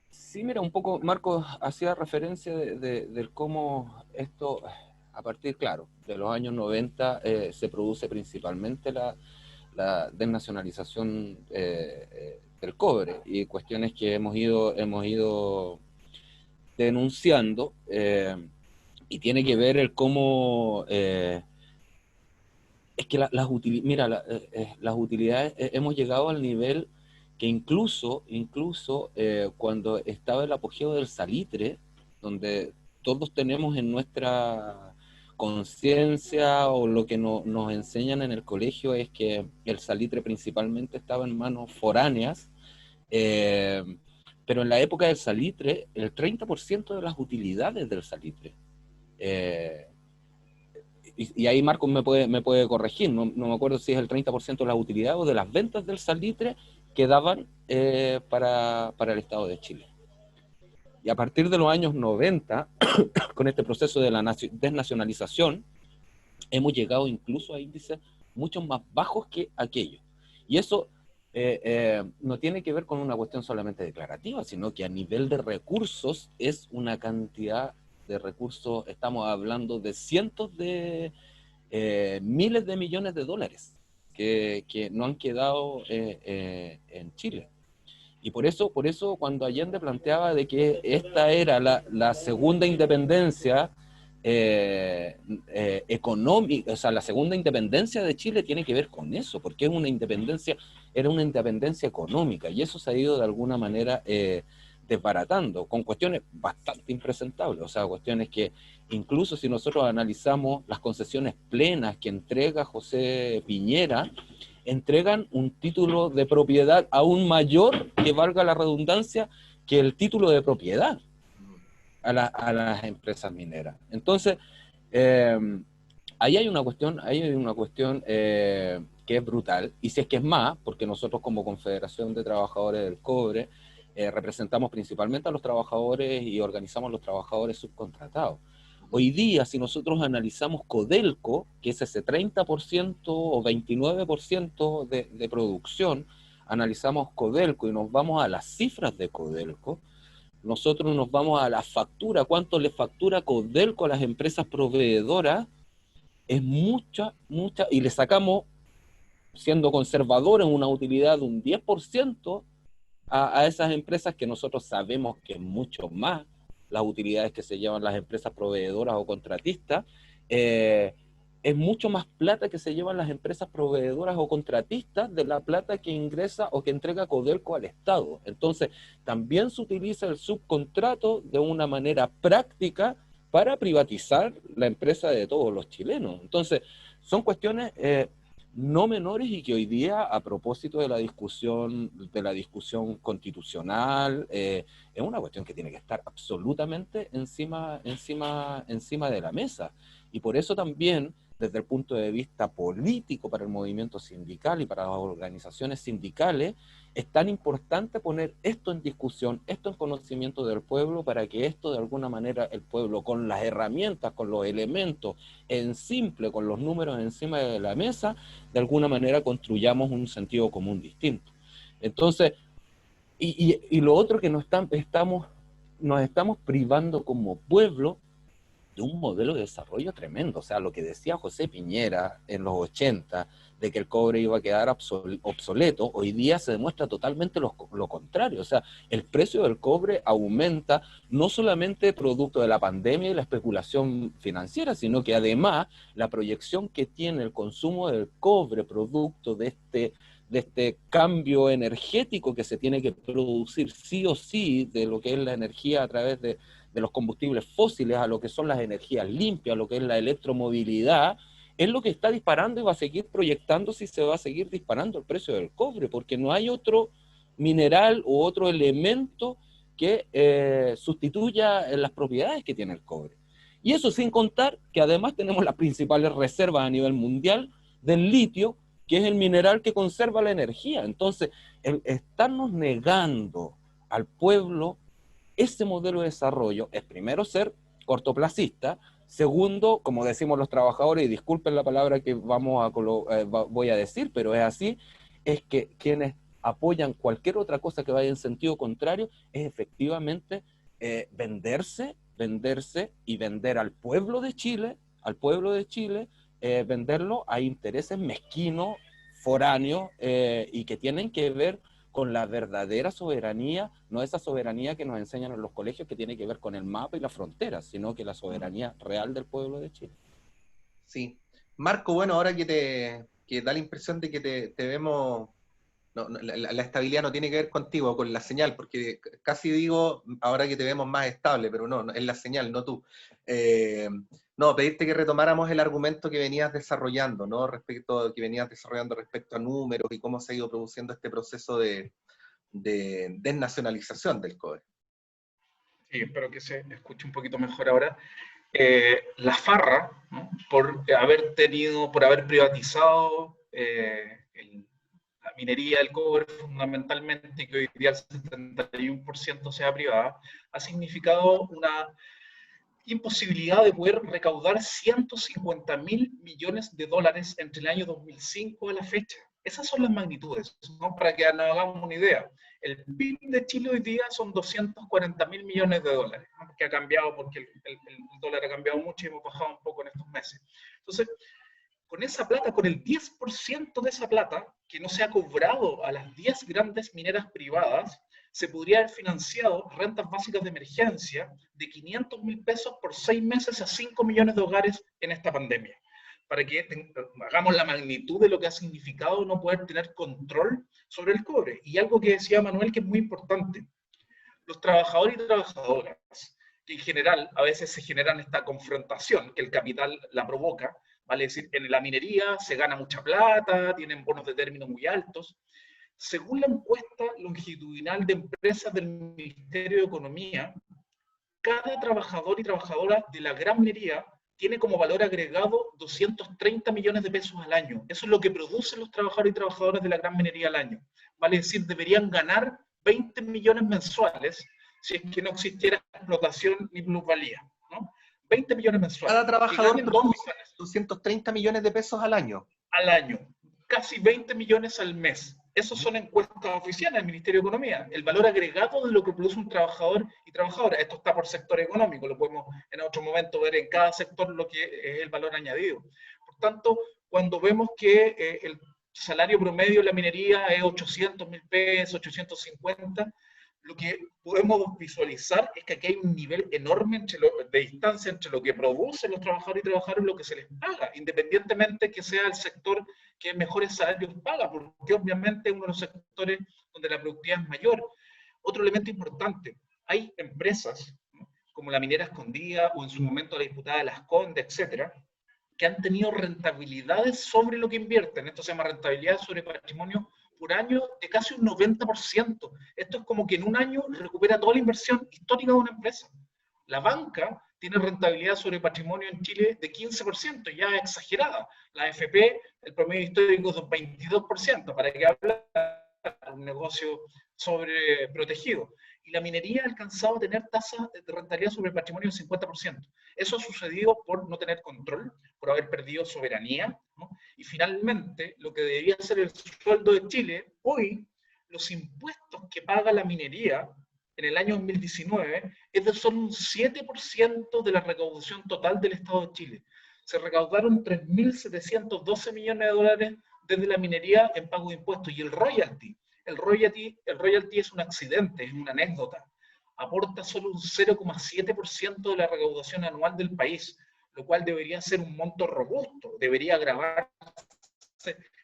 Sí, mira, un poco Marco hacía referencia de cómo esto, a partir, claro, de los años 90 se produce principalmente la desnacionalización del cobre y cuestiones que hemos ido denunciando y tiene que ver el cómo es que las utilidades hemos llegado al nivel que incluso cuando estaba el apogeo del salitre, donde todos tenemos en nuestra conciencia o lo que nos enseñan en el colegio es que el salitre principalmente estaba en manos foráneas, pero en la época del salitre, el 30% de las utilidades del salitre, y ahí Marcos me puede corregir, no me acuerdo si es el 30% de las utilidades o de las ventas del salitre que daban para el Estado de Chile. Y a partir de los años 90, con este proceso de la desnacionalización, hemos llegado incluso a índices mucho más bajos que aquellos. Y eso no tiene que ver con una cuestión solamente declarativa, sino que a nivel de recursos es una cantidad de recursos, estamos hablando de cientos de miles de millones de dólares que no han quedado en Chile. Y por eso cuando Allende planteaba de que esta era la segunda independencia económica, o sea, la segunda independencia de Chile tiene que ver con eso, porque era una independencia económica, y eso se ha ido de alguna manera desbaratando, con cuestiones bastante impresentables, o sea, cuestiones que incluso si nosotros analizamos las concesiones plenas que entrega José Piñera, entregan un título de propiedad aún mayor, que valga la redundancia, que el título de propiedad a las empresas mineras. Entonces, ahí hay una cuestión que es brutal, y si es que es más, porque nosotros como Confederación de Trabajadores del Cobre representamos principalmente a los trabajadores y organizamos los trabajadores subcontratados. Hoy día, si nosotros analizamos Codelco, que es ese 30% o 29% de producción, analizamos Codelco y nos vamos a las cifras de Codelco, nosotros nos vamos a la factura, cuánto le factura Codelco a las empresas proveedoras, es mucha, y le sacamos, siendo conservadores, una utilidad de un 10% a esas empresas, que nosotros sabemos que es mucho más las utilidades que se llevan las empresas proveedoras o contratistas, es mucho más plata que se llevan las empresas proveedoras o contratistas de la plata que ingresa o que entrega Codelco al Estado. Entonces, también se utiliza el subcontrato de una manera práctica para privatizar la empresa de todos los chilenos. Entonces, son cuestiones no menores, y que hoy día, a propósito de la discusión constitucional, es una cuestión que tiene que estar absolutamente encima de la mesa. Y por eso también, desde el punto de vista político para el movimiento sindical y para las organizaciones sindicales, es tan importante poner esto en discusión, esto en conocimiento del pueblo, para que esto de alguna manera el pueblo, con las herramientas, con los elementos en simple, con los números encima de la mesa, de alguna manera construyamos un sentido común distinto. Entonces, y lo otro que nos estamos privando como pueblo de un modelo de desarrollo tremendo. O sea, lo que decía José Piñera en los 80, de que el cobre iba a quedar obsoleto, hoy día se demuestra totalmente lo contrario. O sea, el precio del cobre aumenta, no solamente producto de la pandemia y la especulación financiera, sino que además la proyección que tiene el consumo del cobre, producto de este cambio energético que se tiene que producir sí o sí, de lo que es la energía a través de los combustibles fósiles a lo que son las energías limpias, a lo que es la electromovilidad, es lo que está disparando y va a seguir proyectándose, y se va a seguir disparando el precio del cobre, porque no hay otro mineral u otro elemento que sustituya las propiedades que tiene el cobre. Y eso sin contar que además tenemos las principales reservas a nivel mundial del litio, que es el mineral que conserva la energía. Entonces, el estarnos negando al pueblo ese modelo de desarrollo es, primero, ser cortoplacista; segundo, como decimos los trabajadores, y disculpen la palabra que voy a decir, pero es así, es que quienes apoyan cualquier otra cosa que vaya en sentido contrario es efectivamente venderse y vender al pueblo de Chile, venderlo a intereses mezquinos, foráneos, y que tienen que ver con la verdadera soberanía, no esa soberanía que nos enseñan en los colegios, que tiene que ver con el mapa y la frontera, sino que la soberanía real del pueblo de Chile. Sí. Marco, bueno, ahora que da la impresión de que te vemos, la estabilidad no tiene que ver contigo, con la señal, porque casi digo, ahora que te vemos más estable, pero no, es la señal, no tú. No, pedirte que retomáramos el argumento que venías desarrollando, ¿no? Respecto a números y cómo se ha ido produciendo este proceso de desnacionalización del cobre. Sí, espero que se escuche un poquito mejor ahora. La farra, ¿no? por haber privatizado la minería del cobre fundamentalmente, que hoy día el 71% sea privada, ha significado una imposibilidad de poder recaudar 150.000 millones de dólares entre el año 2005 a la fecha. Esas son las magnitudes, ¿no? Para que nos hagamos una idea. El PIB de Chile hoy día son 240.000 millones de dólares, ¿no? Que ha cambiado porque el dólar ha cambiado mucho y hemos bajado un poco en estos meses. Entonces, con esa plata, con el 10% de esa plata que no se ha cobrado a las 10 grandes mineras privadas, se podría haber financiado rentas básicas de emergencia de 500.000 pesos por 6 meses a 5 millones de hogares en esta pandemia. Para que hagamos la magnitud de lo que ha significado no poder tener control sobre el cobre. Y algo que decía Manuel que es muy importante, los trabajadores y trabajadoras, que en general a veces se generan esta confrontación, que el capital la provoca, Vale decir, en la minería se gana mucha plata, tienen bonos de término muy altos. Según la encuesta longitudinal de empresas del Ministerio de Economía, cada trabajador y trabajadora de la gran minería tiene como valor agregado 230 millones de pesos al año. Eso es lo que producen los trabajadores y trabajadoras de la gran minería al año. Vale decir, deberían ganar 20 millones mensuales si es que no existiera explotación ni plusvalía, ¿no? 20 millones mensuales. Cada trabajador produce 230 millones de pesos al año. Al año. Casi 20 millones al mes. Esos son encuestas oficiales del Ministerio de Economía. El valor agregado de lo que produce un trabajador y trabajadora. Esto está por sector económico, lo podemos en otro momento ver en cada sector lo que es el valor añadido. Por tanto, cuando vemos que el salario promedio en la minería es 800.000 pesos, 850, lo que podemos visualizar es que aquí hay un nivel enorme de distancia entre lo que producen los trabajadores y trabajadoras y lo que se les paga, independientemente que sea el sector que mejores salarios paga, porque obviamente es uno de los sectores donde la productividad es mayor. Otro elemento importante, hay empresas como la Minera Escondida o en su momento la diputada Las Condes, etcétera, que han tenido rentabilidades sobre lo que invierten. Esto se llama rentabilidad sobre patrimonio por año de casi un 90%. Esto es como que en un año recupera toda la inversión histórica de una empresa. La banca tiene rentabilidad sobre patrimonio en Chile de 15%, ya exagerada. La AFP, el promedio histórico es de 22%, para que hable de un negocio sobreprotegido. Y la minería ha alcanzado a tener tasas de rentabilidad sobre el patrimonio del 50%. Eso ha sucedido por no tener control, por haber perdido soberanía, ¿no? Y finalmente, lo que debería ser el sueldo de Chile, hoy los impuestos que paga la minería en el año 2019 es de solo un 7% de la recaudación total del Estado de Chile. Se recaudaron 3.712 millones de dólares desde la minería en pago de impuestos. Y el royalty es un accidente, es una anécdota. Aporta solo un 0,7% de la recaudación anual del país, lo cual debería ser un monto robusto, debería grabarse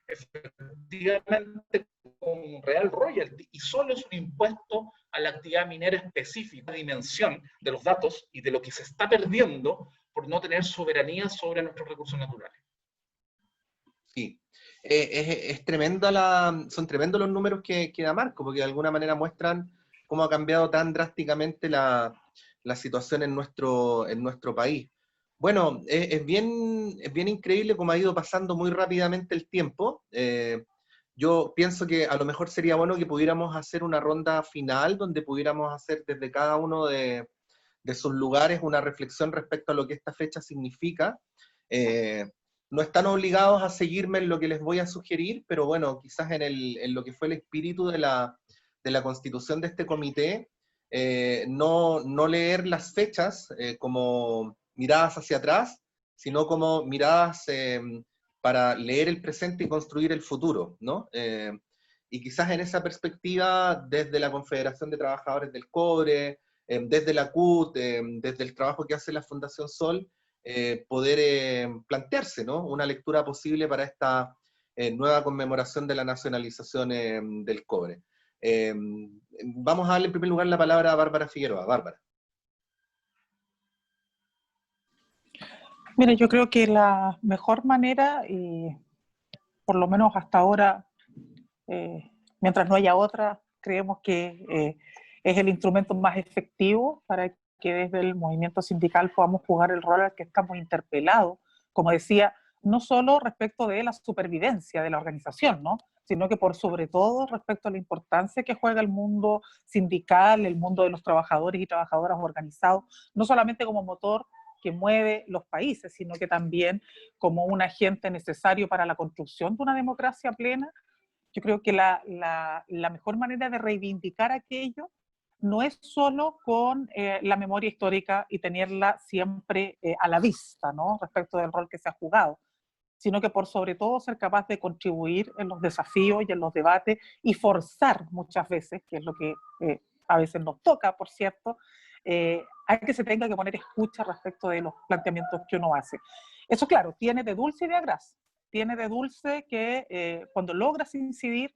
efectivamente con un real royalty, y solo es un impuesto a la actividad minera específica, la dimensión de los datos y de lo que se está perdiendo por no tener soberanía sobre nuestros recursos naturales. Sí. Es son tremendos los números que da Marco, porque de alguna manera muestran cómo ha cambiado tan drásticamente la situación en nuestro país. Bueno, es bien increíble cómo ha ido pasando muy rápidamente el tiempo. Yo pienso que a lo mejor sería bueno que pudiéramos hacer una ronda final donde pudiéramos hacer desde cada uno de sus lugares una reflexión respecto a lo que esta fecha significa. No están obligados a seguirme en lo que les voy a sugerir, pero bueno, quizás en lo que fue el espíritu de la constitución de este comité, no leer las fechas como miradas hacia atrás, sino como miradas para leer el presente y construir el futuro, ¿no? Y quizás en esa perspectiva, desde la Confederación de Trabajadores del Cobre, desde la CUT, desde el trabajo que hace la Fundación Sol, poder plantearse, ¿no?, una lectura posible para esta nueva conmemoración de la nacionalización del cobre. Vamos a darle en primer lugar la palabra a Bárbara Figueroa. Bárbara. Mira, yo creo que la mejor manera, y por lo menos hasta ahora, mientras no haya otra, creemos que es el instrumento más efectivo para que desde el movimiento sindical podamos jugar el rol al que estamos interpelados, como decía, no solo respecto de la supervivencia de la organización, ¿no?, sino que por sobre todo respecto a la importancia que juega el mundo sindical, el mundo de los trabajadores y trabajadoras organizados, no solamente como motor que mueve los países, sino que también como un agente necesario para la construcción de una democracia plena. Yo creo que la mejor manera de reivindicar aquello no es solo con la memoria histórica y tenerla siempre a la vista, ¿no?, respecto del rol que se ha jugado, sino que por sobre todo ser capaz de contribuir en los desafíos y en los debates y forzar muchas veces, que es lo que a veces nos toca, por cierto, a que se tenga que poner escucha respecto de los planteamientos que uno hace. Eso, claro, tiene de dulce y de agraz. Tiene de dulce que cuando logras incidir,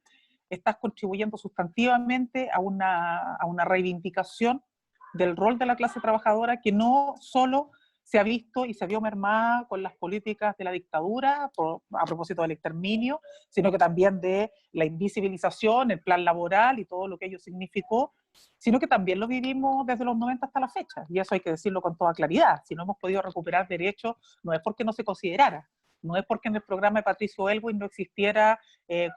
estás contribuyendo sustantivamente a una reivindicación del rol de la clase trabajadora, que no solo se ha visto y se vio mermada con las políticas de la dictadura, a propósito del exterminio, sino que también de la invisibilización, el plan laboral y todo lo que ello significó, sino que también lo vivimos desde los 90 hasta la fecha, y eso hay que decirlo con toda claridad. Si no hemos podido recuperar derechos, no es porque no se considerara, no es porque en el programa de Patricio Aylwin no existiera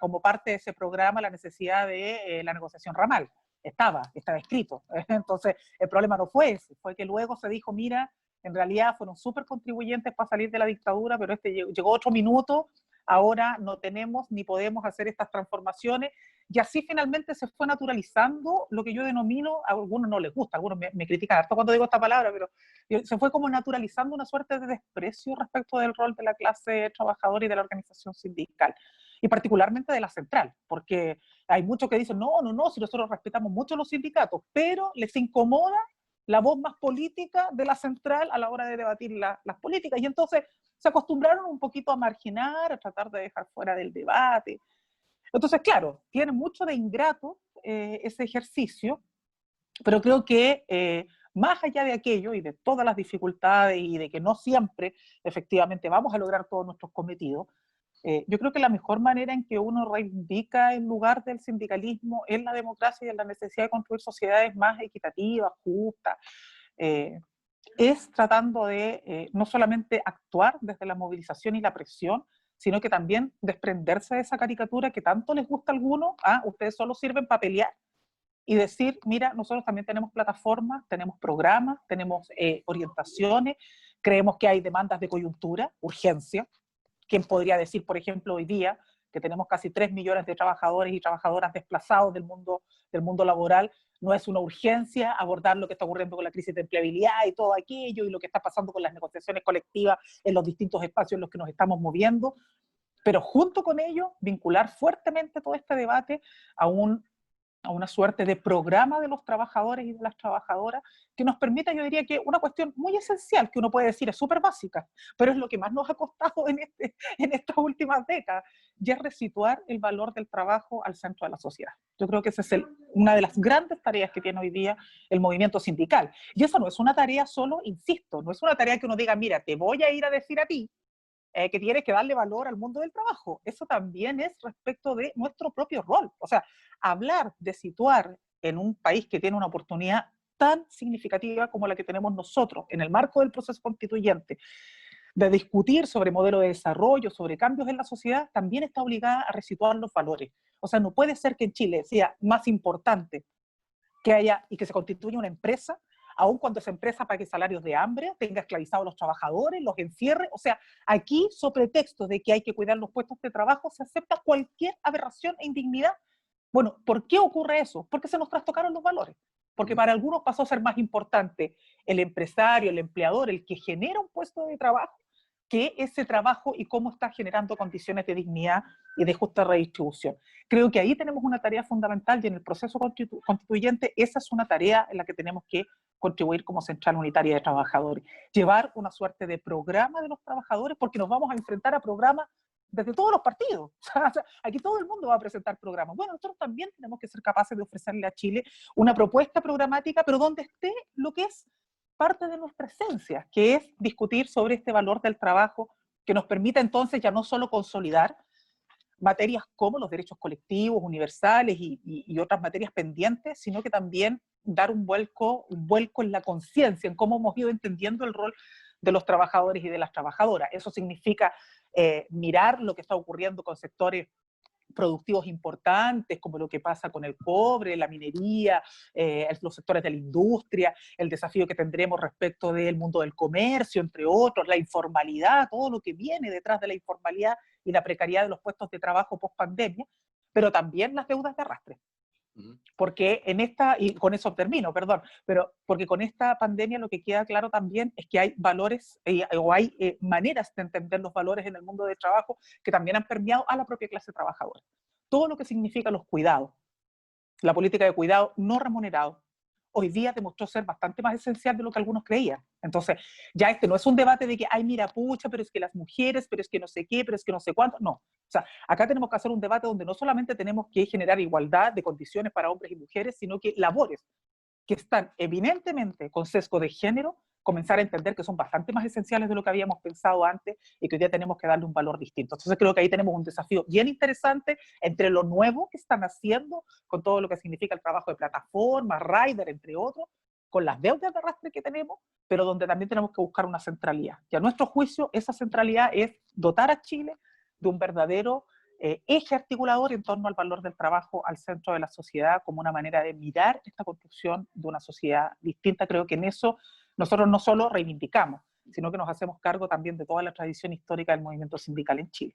como parte de ese programa la necesidad de la negociación ramal. Estaba escrito. Entonces, el problema no fue ese, fue que luego se dijo, mira, en realidad fueron súper contribuyentes para salir de la dictadura, pero llegó otro minuto, ahora no tenemos ni podemos hacer estas transformaciones, y así finalmente se fue naturalizando lo que yo denomino, a algunos no les gusta, algunos me critican harto cuando digo esta palabra, pero se fue como naturalizando una suerte de desprecio respecto del rol de la clase trabajadora y de la organización sindical, y particularmente de la central, porque hay muchos que dicen, no, si nosotros respetamos mucho los sindicatos, pero les incomoda la voz más política de la central a la hora de debatir las políticas, y entonces se acostumbraron un poquito a marginar, a tratar de dejar fuera del debate. Entonces, claro, tiene mucho de ingrato ese ejercicio, pero creo que más allá de aquello y de todas las dificultades y de que no siempre efectivamente vamos a lograr todos nuestros cometidos, yo creo que la mejor manera en que uno reivindica el lugar del sindicalismo en la democracia y en la necesidad de construir sociedades más equitativas, justas, es tratando de no solamente actuar desde la movilización y la presión, sino que también desprenderse de esa caricatura que tanto les gusta a algunos, ustedes solo sirven para pelear, y decir, mira, nosotros también tenemos plataformas, tenemos programas, tenemos orientaciones, creemos que hay demandas de coyuntura, urgencia. ¿Quién podría decir, por ejemplo, hoy día, que tenemos casi 3 millones de trabajadores y trabajadoras desplazados del mundo laboral, no es una urgencia abordar lo que está ocurriendo con la crisis de empleabilidad y todo aquello, y lo que está pasando con las negociaciones colectivas en los distintos espacios en los que nos estamos moviendo? Pero junto con ello, vincular fuertemente todo este debate a una suerte de programa de los trabajadores y de las trabajadoras que nos permita, yo diría que una cuestión muy esencial, que uno puede decir es súper básica, pero es lo que más nos ha costado en estas últimas décadas, y es resituar el valor del trabajo al centro de la sociedad. Yo creo que esa es una de las grandes tareas que tiene hoy día el movimiento sindical. Y eso no es una tarea solo, insisto, no es una tarea que uno diga, mira, te voy a ir a decir a ti, que tienes que darle valor al mundo del trabajo. Eso también es respecto de nuestro propio rol. O sea, hablar de situar en un país que tiene una oportunidad tan significativa como la que tenemos nosotros, en el marco del proceso constituyente, de discutir sobre modelo de desarrollo, sobre cambios en la sociedad, también está obligada a resituar los valores. O sea, no puede ser que en Chile sea más importante que haya y que se constituya una empresa, aun cuando esa empresa pague salarios de hambre, tenga esclavizados a los trabajadores, los encierre. O sea, aquí, sobre pretexto de que hay que cuidar los puestos de trabajo, se acepta cualquier aberración e indignidad. Bueno, ¿por qué ocurre eso? Porque se nos trastocaron los valores. Porque para algunos pasó a ser más importante el empresario, el empleador, el que genera un puesto de trabajo, que ese trabajo y cómo está generando condiciones de dignidad y de justa redistribución. Creo que ahí tenemos una tarea fundamental, y en el proceso constituyente esa es una tarea en la que tenemos que contribuir como Central Unitaria de Trabajadores. Llevar una suerte de programa de los trabajadores, porque nos vamos a enfrentar a programas desde todos los partidos. O sea, aquí todo el mundo va a presentar programas. Bueno, nosotros también tenemos que ser capaces de ofrecerle a Chile una propuesta programática, pero donde esté lo que es parte de nuestra esencia, que es discutir sobre este valor del trabajo, que nos permita entonces ya no solo consolidar materias como los derechos colectivos, universales y otras materias pendientes, sino que también dar un vuelco en la conciencia, en cómo hemos ido entendiendo el rol de los trabajadores y de las trabajadoras. Eso significa mirar lo que está ocurriendo con sectores productivos importantes, como lo que pasa con el cobre, la minería, los sectores de la industria, el desafío que tendremos respecto del mundo del comercio, entre otros, la informalidad, todo lo que viene detrás de la informalidad y la precariedad de los puestos de trabajo post pandemia, pero también las deudas de arrastre. Porque y con eso termino, perdón, pero porque con esta pandemia lo que queda claro también es que hay valores o hay maneras de entender los valores en el mundo del trabajo que también han permeado a la propia clase trabajadora. Todo lo que significa los cuidados, la política de cuidado no remunerado, hoy día demostró ser bastante más esencial de lo que algunos creían. Entonces, ya este no es un debate de que, ay, mira, pucha, pero es que las mujeres, pero es que no sé qué, pero es que no sé cuánto. No. O sea, acá tenemos que hacer un debate donde no solamente tenemos que generar igualdad de condiciones para hombres y mujeres, sino que labores que están evidentemente con sesgo de género comenzar a entender que son bastante más esenciales de lo que habíamos pensado antes y que hoy día tenemos que darle un valor distinto. Entonces creo que ahí tenemos un desafío bien interesante entre lo nuevo que están haciendo, con todo lo que significa el trabajo de plataformas, rider, entre otros, con las deudas de arrastre que tenemos, pero donde también tenemos que buscar una centralidad. Y a nuestro juicio, esa centralidad es dotar a Chile de un verdadero eje articulador en torno al valor del trabajo al centro de la sociedad, como una manera de mirar esta construcción de una sociedad distinta. Creo que en eso nosotros no solo reivindicamos, sino que nos hacemos cargo también de toda la tradición histórica del movimiento sindical en Chile.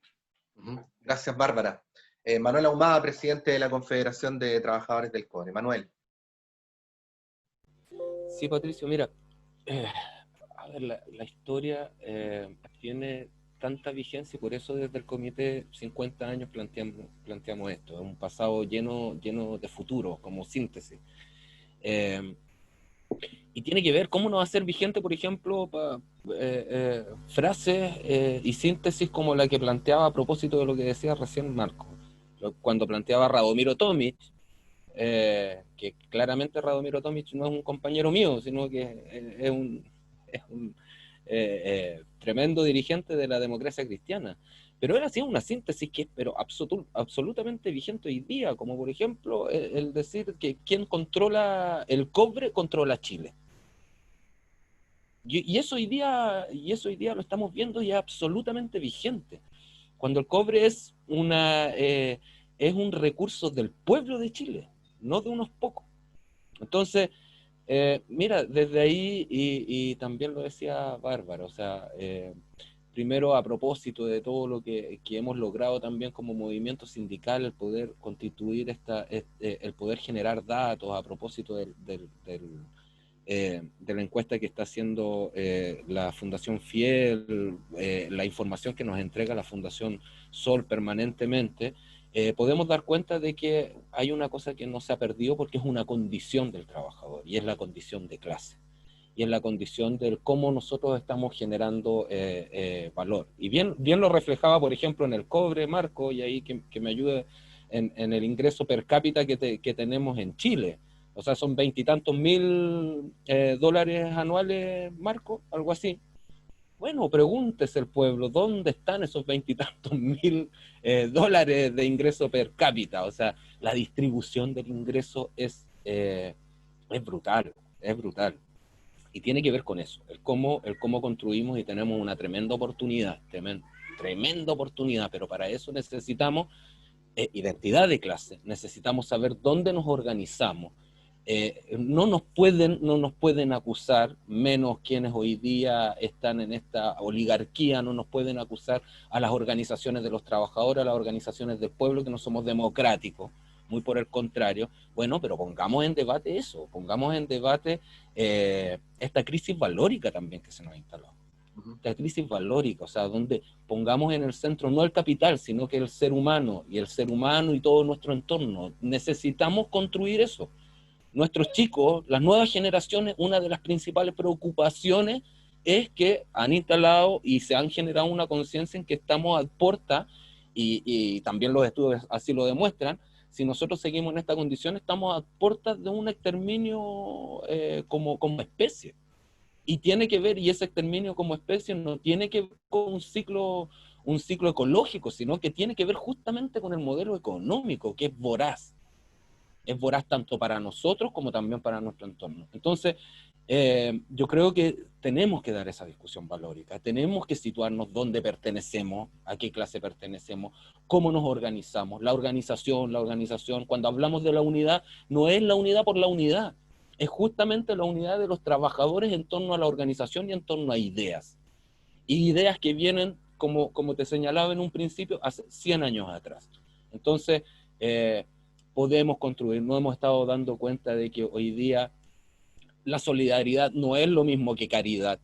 Gracias, Bárbara. Manuel Ahumada, presidente de la Confederación de Trabajadores del Cobre. Manuel. Sí, Patricio, mira, a ver, la historia tiene tanta vigencia y por eso desde el Comité 50 años planteamos esto, es un pasado lleno de futuro, como síntesis. Y tiene que ver cómo nos va a ser vigente, por ejemplo, frases y síntesis como la que planteaba a propósito de lo que decía recién Marco, cuando planteaba Radomiro Tomic, que claramente Radomiro Tomic no es un compañero mío, sino que es un tremendo dirigente de la democracia cristiana. Pero él hacía una síntesis que es absolutamente vigente hoy día, como por ejemplo el decir que quien controla el cobre controla Chile. Y eso hoy día lo estamos viendo ya absolutamente vigente. Cuando el cobre es un recurso del pueblo de Chile, no de unos pocos. Entonces, mira, desde ahí, y también lo decía Bárbara, o sea, primero a propósito de todo lo que hemos logrado también como movimiento sindical, el poder constituir el poder generar datos a propósito de la encuesta que está haciendo la Fundación Fiel, la información que nos entrega la Fundación Sol permanentemente, podemos dar cuenta de que hay una cosa que no se ha perdido porque es una condición del trabajador, y es la condición de clase, y es la condición del cómo nosotros estamos generando valor. Y bien lo reflejaba, por ejemplo, en el cobre, Marco, y ahí que me ayude en el ingreso per cápita que tenemos en Chile. O sea, son 20 y tantos mil dólares anuales, Marco, algo así. Bueno, pregúntese el pueblo, ¿dónde están esos 20 y tantos mil dólares de ingreso per cápita? O sea, la distribución del ingreso es brutal, es brutal. Y tiene que ver con eso, el cómo construimos, y tenemos una tremenda oportunidad, tremenda oportunidad, pero para eso necesitamos identidad de clase, necesitamos saber dónde nos organizamos. No nos pueden acusar, menos quienes hoy día están en esta oligarquía, no nos pueden acusar a las organizaciones de los trabajadores, a las organizaciones del pueblo, que no somos democráticos, muy por el contrario. Bueno, pero pongamos en debate eso, pongamos en debate esta crisis valórica también que se nos ha instalado. La crisis valórica, o sea, donde pongamos en el centro no el capital, sino que el ser humano y todo nuestro entorno. Necesitamos construir eso. Nuestros chicos, las nuevas generaciones, una de las principales preocupaciones es que han instalado y se han generado una conciencia en que estamos a puerta, y también los estudios así lo demuestran. Si nosotros seguimos en esta condición, estamos a puertas de un exterminio como especie. Y tiene que ver, y ese exterminio como especie no tiene que ver con un ciclo ecológico, sino que tiene que ver justamente con el modelo económico, que es voraz. Es voraz tanto para nosotros como también para nuestro entorno. Entonces, yo creo que tenemos que dar esa discusión valórica, tenemos que situarnos dónde pertenecemos, a qué clase pertenecemos, cómo nos organizamos. La organización, cuando hablamos de la unidad, no es la unidad por la unidad, es justamente la unidad de los trabajadores en torno a la organización y en torno a ideas. Y ideas que vienen, como te señalaba en un principio, hace 100 años atrás. Entonces, podemos construir, nos hemos estado dando cuenta de que hoy día la solidaridad no es lo mismo que caridad.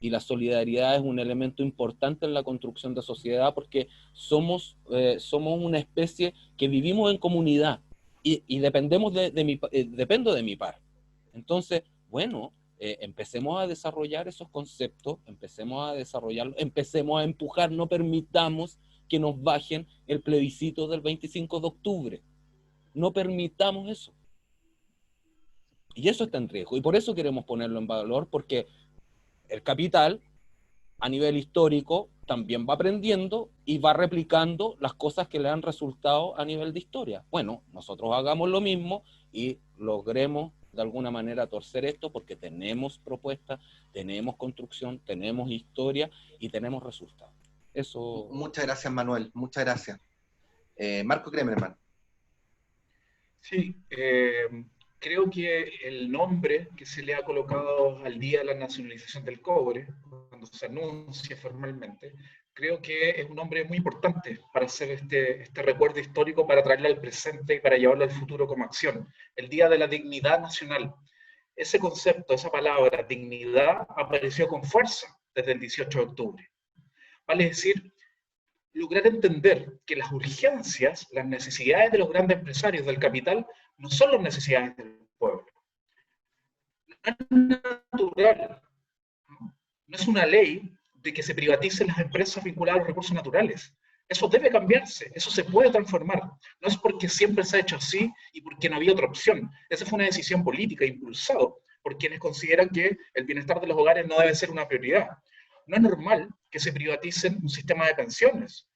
Y la solidaridad es un elemento importante en la construcción de sociedad, porque somos una especie que vivimos en comunidad. Y dependemos dependo de mi par. Entonces, bueno, empecemos a desarrollar esos conceptos, empecemos a desarrollarlos, empecemos a empujar, no permitamos que nos bajen el plebiscito del 25 de octubre. No permitamos eso. Y eso está en riesgo, y por eso queremos ponerlo en valor, porque el capital, a nivel histórico, también va aprendiendo y va replicando las cosas que le han resultado a nivel de historia. Bueno, nosotros hagamos lo mismo y logremos de alguna manera torcer esto, porque tenemos propuestas, tenemos construcción, tenemos historia y tenemos resultados. Eso. Muchas gracias, Manuel, muchas gracias. Marco Kremerman. Sí, creo que el nombre que se le ha colocado al día de la nacionalización del cobre, cuando se anuncia formalmente, creo que es un nombre muy importante para hacer este recuerdo histórico, para traerlo al presente y para llevarlo al futuro como acción. El Día de la Dignidad Nacional. Ese concepto, esa palabra, dignidad, apareció con fuerza desde el 18 de octubre. Vale decir, lograr entender que las urgencias, las necesidades de los grandes empresarios del capital, no son las necesidades del pueblo. No es natural, no es una ley de que se privaticen las empresas vinculadas a los recursos naturales. Eso debe cambiarse, eso se puede transformar. No es porque siempre se ha hecho así y porque no había otra opción. Esa fue una decisión política impulsada por quienes consideran que el bienestar de los hogares no debe ser una prioridad. No es normal que se privaticen un sistema de pensiones.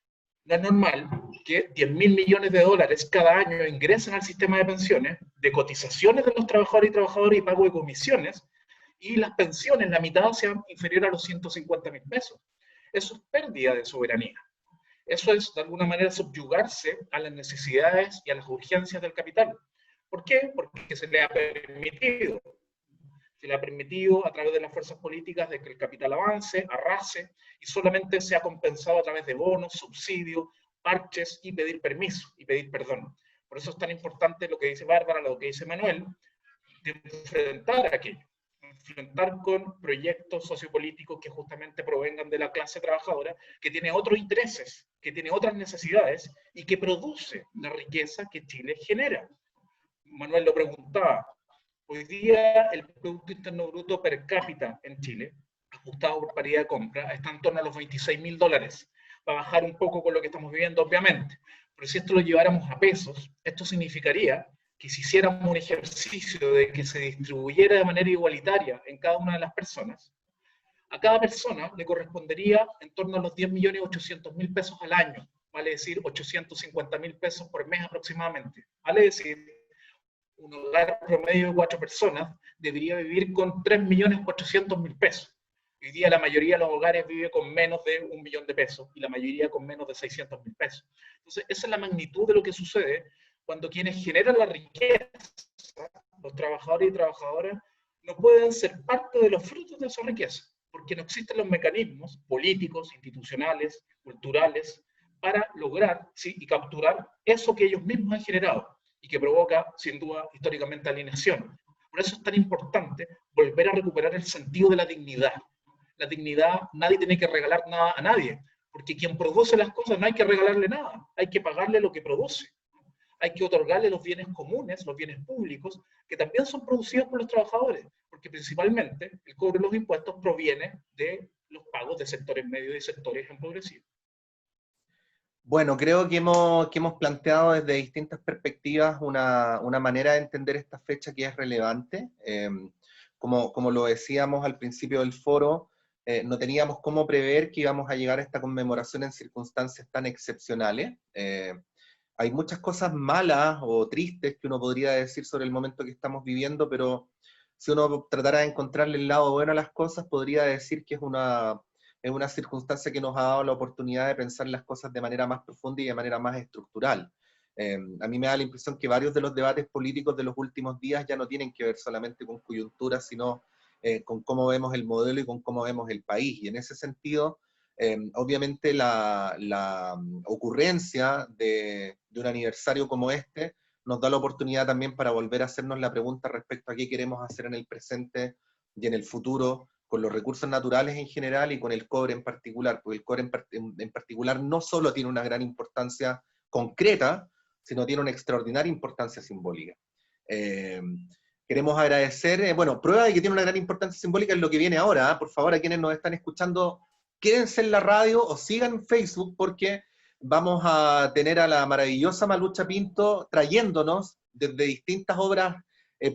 No es normal que 10.000 millones de dólares cada año ingresen al sistema de pensiones, de cotizaciones de los trabajadores y trabajadoras y pago de comisiones, y las pensiones, la mitad, sean inferiores a los 150.000 pesos. Eso es pérdida de soberanía. Eso es, de alguna manera, subyugarse a las necesidades y a las urgencias del capital. ¿Por qué? Porque se le ha permitido a través de las fuerzas políticas de que el capital avance, arrase, y solamente se ha compensado a través de bonos, subsidios, parches y pedir permiso y pedir perdón. Por eso es tan importante lo que dice Bárbara, lo que dice Manuel, de enfrentar aquello, enfrentar con proyectos sociopolíticos que justamente provengan de la clase trabajadora, que tiene otros intereses, que tiene otras necesidades y que produce la riqueza que Chile genera. Manuel lo preguntaba. Hoy día el Producto Interno Bruto per cápita en Chile, ajustado por paridad de compra, está en torno a los $26.000. Va a bajar un poco con lo que estamos viviendo, obviamente. Pero si esto lo lleváramos a pesos, esto significaría que si hiciéramos un ejercicio de que se distribuyera de manera igualitaria en cada una de las personas, a cada persona le correspondería en torno a los 10.800.000 pesos al año, vale decir 850.000 pesos por mes aproximadamente, vale decir un hogar promedio de 4 personas debería vivir con 3.400.000 pesos. Hoy día la mayoría de los hogares vive con menos de 1 millón de pesos y la mayoría con menos de 600.000 pesos. Entonces, esa es la magnitud de lo que sucede cuando quienes generan la riqueza, los trabajadores y trabajadoras, no pueden ser parte de los frutos de esa riqueza, porque no existen los mecanismos políticos, institucionales, culturales, para lograr, ¿sí?, y capturar eso que ellos mismos han generado y que provoca, sin duda, históricamente alienación. Por eso es tan importante volver a recuperar el sentido de la dignidad. La dignidad, nadie tiene que regalar nada a nadie, porque quien produce las cosas no hay que regalarle nada, hay que pagarle lo que produce. Hay que otorgarle los bienes comunes, los bienes públicos, que también son producidos por los trabajadores, porque principalmente el cobro de los impuestos proviene de los pagos de sectores medios y sectores empobrecidos. Bueno, creo que hemos planteado desde distintas perspectivas una manera de entender esta fecha que es relevante. Como lo decíamos al principio del foro, no teníamos cómo prever que íbamos a llegar a esta conmemoración en circunstancias tan excepcionales. Hay muchas cosas malas o tristes que uno podría decir sobre el momento que estamos viviendo, pero si uno tratara de encontrarle el lado bueno a las cosas, podría decir que es una circunstancia que nos ha dado la oportunidad de pensar las cosas de manera más profunda y de manera más estructural. A mí me da la impresión que varios de los debates políticos de los últimos días ya no tienen que ver solamente con coyuntura, sino con cómo vemos el modelo y con cómo vemos el país. Y en ese sentido, obviamente la ocurrencia de un aniversario como este nos da la oportunidad también para volver a hacernos la pregunta respecto a qué queremos hacer en el presente y en el futuro, con los recursos naturales en general y con el cobre en particular, porque el cobre en particular no solo tiene una gran importancia concreta, sino tiene una extraordinaria importancia simbólica. Queremos agradecer, bueno, prueba de que tiene una gran importancia simbólica es lo que viene ahora, ¿eh? Por favor, a quienes nos están escuchando, quédense en la radio o sigan Facebook, porque vamos a tener a la maravillosa Malucha Pinto trayéndonos desde distintas obras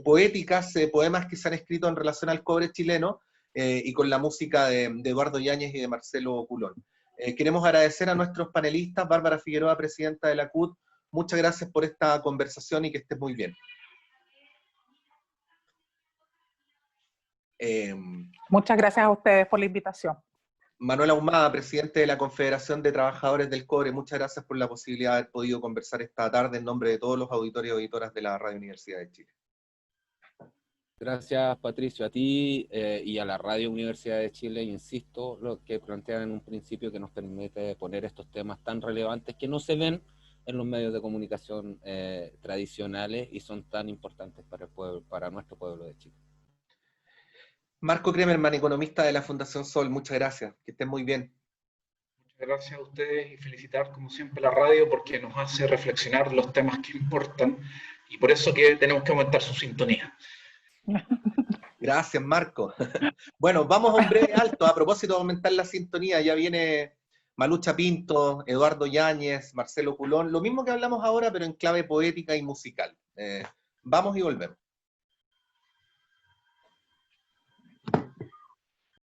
poéticas, poemas que se han escrito en relación al cobre chileno, y con la música de Eduardo Yáñez y de Marcelo Culón. Queremos agradecer a nuestros panelistas, Bárbara Figueroa, presidenta de la CUT, muchas gracias por esta conversación y que estés muy bien. Muchas gracias a ustedes por la invitación. Manuel Ahumada, presidente de la Confederación de Trabajadores del Cobre, muchas gracias por la posibilidad de haber podido conversar esta tarde en nombre de todos los auditores y auditoras de la Radio Universidad de Chile. Gracias, Patricio, a ti y a la Radio Universidad de Chile, insisto, lo que plantean en un principio, que nos permite poner estos temas tan relevantes que no se ven en los medios de comunicación tradicionales y son tan importantes para el pueblo, para nuestro pueblo de Chile. Marco Kremerman, economista de la Fundación Sol, muchas gracias, que estén muy bien. Muchas gracias a ustedes y felicitar como siempre la radio porque nos hace reflexionar los temas que importan y por eso que tenemos que aumentar su sintonía. Gracias, Marco. Bueno, vamos a un breve alto. A propósito de aumentar la sintonía, ya viene Malucha Pinto, Eduardo Yáñez, Marcelo Culón, lo mismo que hablamos ahora, pero en clave poética y musical. Vamos y volvemos.